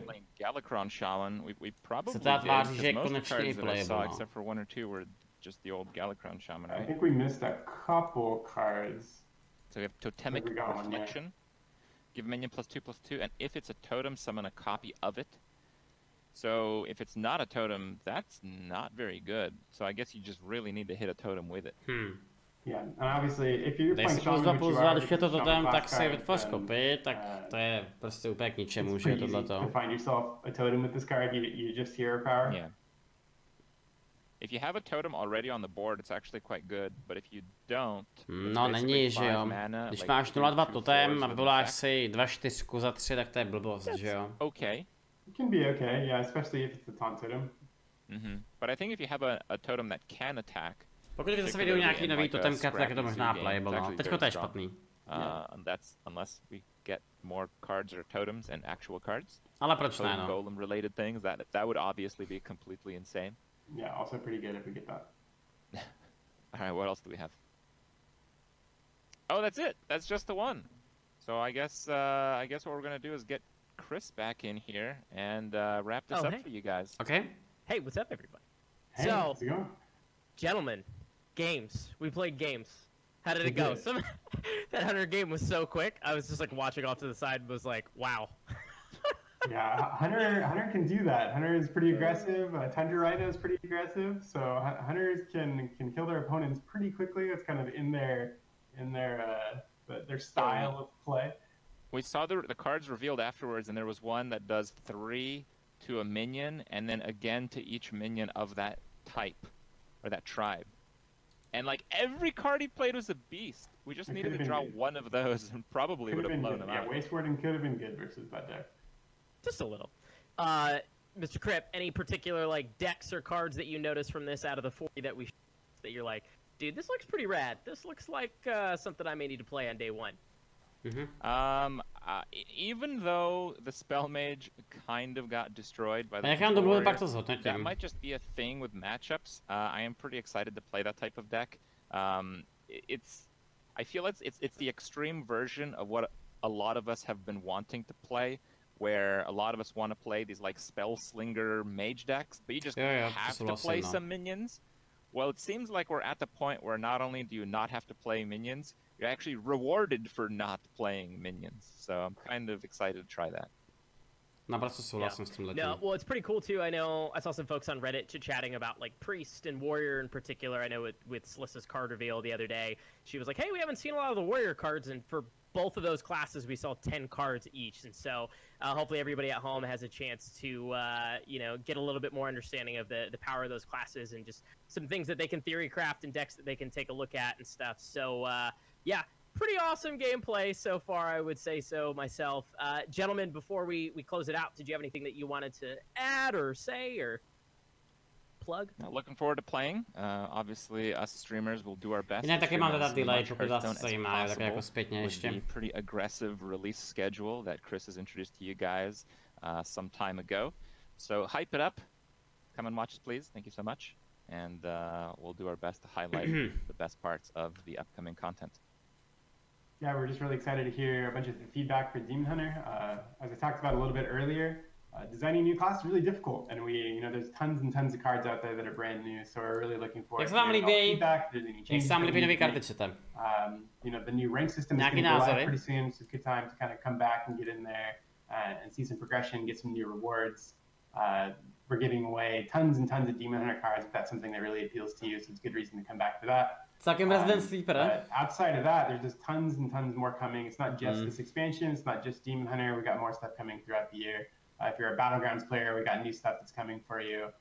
se teda tváří, že je konečně playable, except for one or two were just the old Galakron Shaman, right? I think we missed a couple cards. So we have Totemic Reflection. Give minion +2/+2, and if it's a totem, summon a copy of it. So if it's not a totem, that's not very good. So I guess you just really need to hit a totem with it. Yeah, and obviously if you're playing Shaman, když je to totem, tak si vytvoř kopy, tak to je prostě úplně k ničemu, že je tohleto. To find yourself a totem with this card, you just hero power. Yeah. If you have a totem already on the board, it's actually quite good, but if you don't, no není, že jo. Když máš 0/2 totem a vyvoláš si 2/4 za 3, tak to je blbost, že jo. Okay. It can be okay, yeah, especially if it's a taunt totem. But I think if you have a totem that can attack, pokud zase vyjdou nějaký nový totem kat, tak je to možná playable, no. Teďko to je špatný. Unless we get more cards or totems and actual cards. Ale proč ne, no. Golem related things, that would obviously be completely insane. Yeah, also pretty good if we get that. Alright, what else do we have? Oh, that's it! That's just the one! So I guess what we're gonna do is get Chris back in here and wrap this up for you guys. Okay. Hey, what's up, everybody? Hey, so, how's it going? Gentlemen, games. We played games. How did it go? That Hunter game was so quick. I was just like watching off to the side and was like, wow. Yeah, Hunter can do that. Hunter is pretty aggressive. Tundra Rhino is pretty aggressive, so hunters can kill their opponents pretty quickly. It's kind of in their style of play. We saw the cards revealed afterwards, and there was one that does 3 to a minion, and then again to each minion of that type or that tribe. And like every card he played was a beast. We just needed to draw one of those, and probably would have blown him out. Yeah, Waste Warden could have been good versus that deck. Just a little. Mr. Crip, any particular like decks or cards that you noticed from this out of the 40 that that you're like, dude, this looks pretty rad. This looks like something I may need to play on day one. Even though the Spell Mage kind of got destroyed by the Warrior, that might just be a thing with matchups. I am pretty excited to play that type of deck. I feel it's the extreme version of what a lot of us have been wanting to play, where a lot of us want to play these like spell slinger mage decks, but you just have to play some minions. Well, it seems like we're at the point where not only do you not have to play minions, you're actually rewarded for not playing minions. So I'm kind of excited to try that. No, well, it's pretty cool too. I know I saw some folks on Reddit chatting about like Priest and Warrior in particular. I know with Slissa's card reveal the other day, she was like, "Hey, we haven't seen a lot of the Warrior cards," and for both of those classes, we saw 10 cards each. And so hopefully everybody at home has a chance to get a little bit more understanding of the power of those classes and just some things that they can theory craft and decks that they can take a look at and stuff. So yeah. Pretty awesome gameplay so far, I would say so myself. Gentlemen, before we close it out, did you have anything that you wanted to add or say or plug? Looking forward to playing. Obviously, us streamers will do our best. Taky mám teda delay, pokud vás zajímá, tak jako zpětně ještě. A pretty aggressive release schedule that Chris has introduced to you guys some time ago. So hype it up. Come and watch us, please. Thank you so much. And we'll do our best to highlight the best parts of the upcoming content. Yeah, we're just really excited to hear a bunch of the feedback for Demon Hunter. As I talked about a little bit earlier, designing a new class is really difficult, and there's tons and tons of cards out there that are brand new, so we're really looking forward to feedback. If there's any changes, the new rank system is going to go live pretty soon, so it's a good time to kind of come back and get in there and see some progression, get some new rewards. We're giving away tons and tons of Demon Hunter cards if that's something that really appeals to you, so it's a good reason to come back to that. Outside of that, there's just tons and tons more coming. It's not just this expansion. It's not just Demon Hunter. We got more stuff coming throughout the year. If you're a Battlegrounds player, we got new stuff that's coming for you.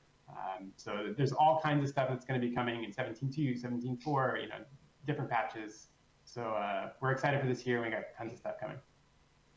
So there's all kinds of stuff that's going to be coming in 17.2, 17.4, different patches. So we're excited for this year. We got tons of stuff coming.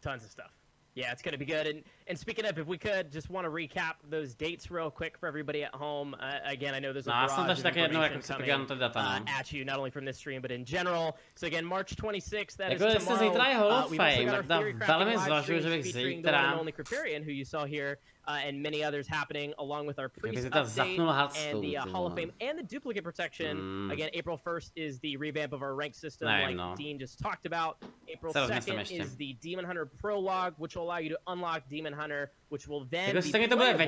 Tons of stuff. Yeah, it's going to be good. And speaking of, if we could just want to recap those dates real quick for everybody at home. Again, I know there's a barrage of information coming at you, not only from this stream, but in general. So again, March 26th, that is tomorrow. We've also got our Theory Crafting live streams featuring the one and only Kripparrian, who you saw here, and many others happening, along with our Priest update and the Hall of Fame and the duplicate protection. Again, April 1st is the revamp of our rank system, like Dean just talked about. April 2nd is the Demon Hunter prologue, which will allow you to unlock Demon Hunter, which will then be playable on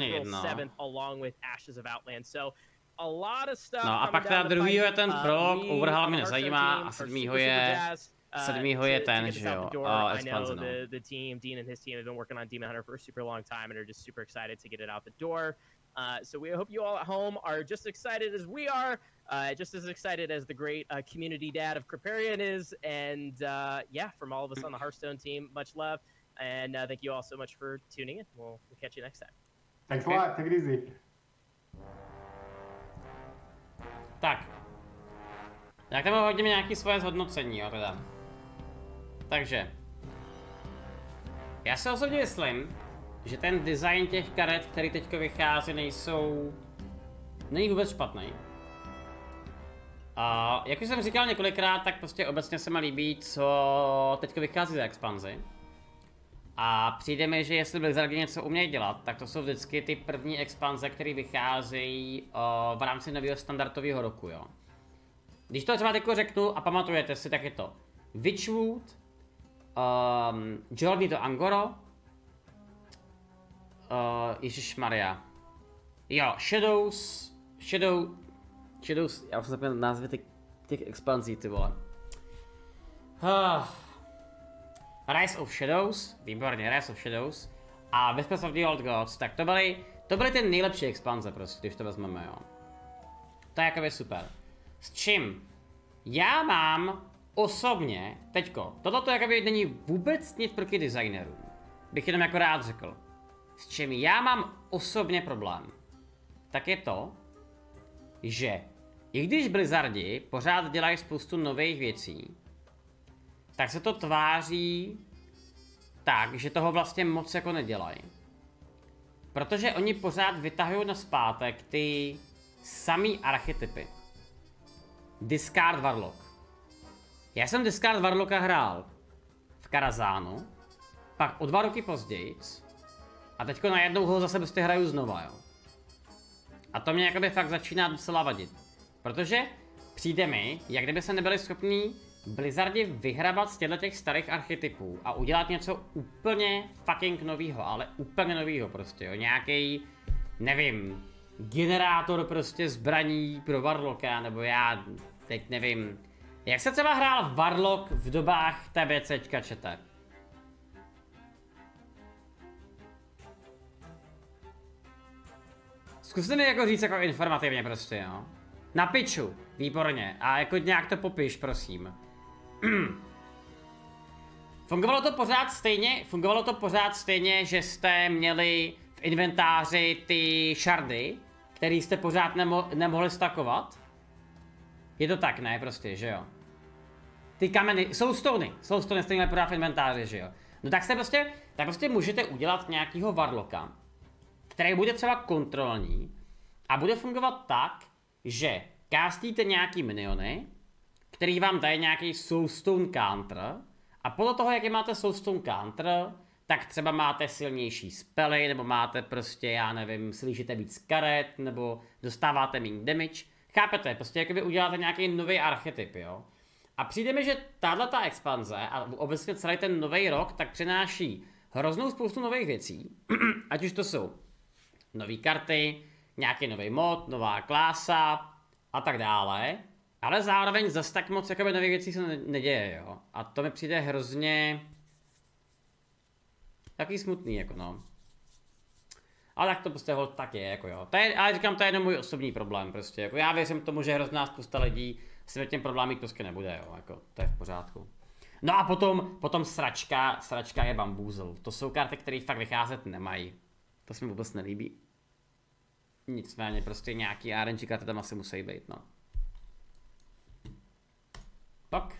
April 7th, along with Ashes of Outland. So a lot of stuff. No a pak teda druhýho je ten prolog, Overhaul mě nezajímá, a sedmýho je ten, že jo, expanze, no. The team, Dean and his team have been working on Demon Hunter for a super long time and are just super excited to get it out the door. So we hope you all at home are just excited as we are, just as excited as the great community dad of Kripparrian is. And yeah, from all of us on the Hearthstone team, much love. And thank you all so much for tuning in. We'll catch you next time. Thanks a lot. Take it easy. Tak. Já k tomu hodím nějaké svoje zhodnocení, jo, teda. Takže. Já si osobně myslím, že ten design těch karet, který teďko vychází, není vůbec špatný. A jak už jsem říkal několikrát, tak prostě obecně se mi líbí, co teďko vychází za expanzi. A přijde mi, že jestli Blizzardi něco umějí dělat, tak to jsou vždycky ty první expanze, které vycházejí v rámci nového standardového roku, jo. Když to třeba teďko řeknu a pamatujete si, tak je to Witchwood, Journey to Angoro, ježišmarja. Jo, Shadows, já už jsem zapomněl názvy těch expanzí, ty vole. Rise of Shadows, výborně, Rise of Shadows. A Whispers of the Old Gods, tak to byly ty nejlepší expanze prostě, když to vezmeme, jo. To je jakoby super. S čím já mám osobně, teďko, tohleto jakoby není vůbec nic proti designerům. Bych jenom jako rád řekl. S čím já mám osobně problém, tak je to, že i když Blizzardi pořád dělají spoustu nových věcí, tak se to tváří tak, že toho vlastně moc jako nedělají. Protože oni pořád vytahují na zpátek ty samý archetypy. Discard Warlock. Já jsem Discard Warlocka hrál v Karazánu, pak o 2 roky později, a teďko najednou ho zase prostě hraju znova, jo. A to mě jakoby fakt začíná docela vadit. Protože přijde mi, jak kdyby se nebyli schopní Blizzardi vyhrabat z těch starých archetypů a udělat něco úplně fucking novýho, ale úplně novýho prostě, jo. Nějaký, nevím, generátor prostě zbraní pro Warlocka, nebo já teď nevím. Jak se třeba hrál Warlock v dobách TBCčka, čete? Zkuste mi jako říct jako informativně prostě, jo. Na piču, výborně, a jako nějak to popiš, prosím. Fungovalo to pořád stejně, že jste měli v inventáři ty šardy, které jste pořád nemohli stakovat? Je to tak, ne, prostě, že jo? Ty kameny, soulstony jste měli pořád v inventáři, že jo? No tak prostě můžete udělat nějakýho Warlocka, který bude třeba kontrolní a bude fungovat tak, že castíte nějaký miniony, který vám dají nějaký soulstone counter, a podle toho, jaký máte soulstone counter, tak třeba máte silnější spely, nebo máte prostě, já nevím, slyšíte víc karet, nebo dostáváte méně damage. Chápete? Prostě jakoby uděláte nějaký nový archetyp, jo? A přijde mi, že tato expanze a obecně celý ten nový rok tak přináší hroznou spoustu nových věcí, ať už to jsou nové karty, nějaký nový mod, nová klása a tak dále, ale zároveň zase tak moc jakoby nových věcí se neděje, jo? A to mi přijde hrozně takový smutný, jako no. Ale tak to prostě tak je, jako jo. Ale říkám, to je jenom můj osobní problém, prostě, jako já věřím tomu, že hrozná spousta lidí si tím problém mít prostě nebude, jo, jako to je v pořádku. No a potom sračka je bambuzl. To jsou karty, které fakt vycházet nemají. To se mi vůbec nelíbí. Nicméně prostě nějaký RNG karty tam asi musí být, no. Tak.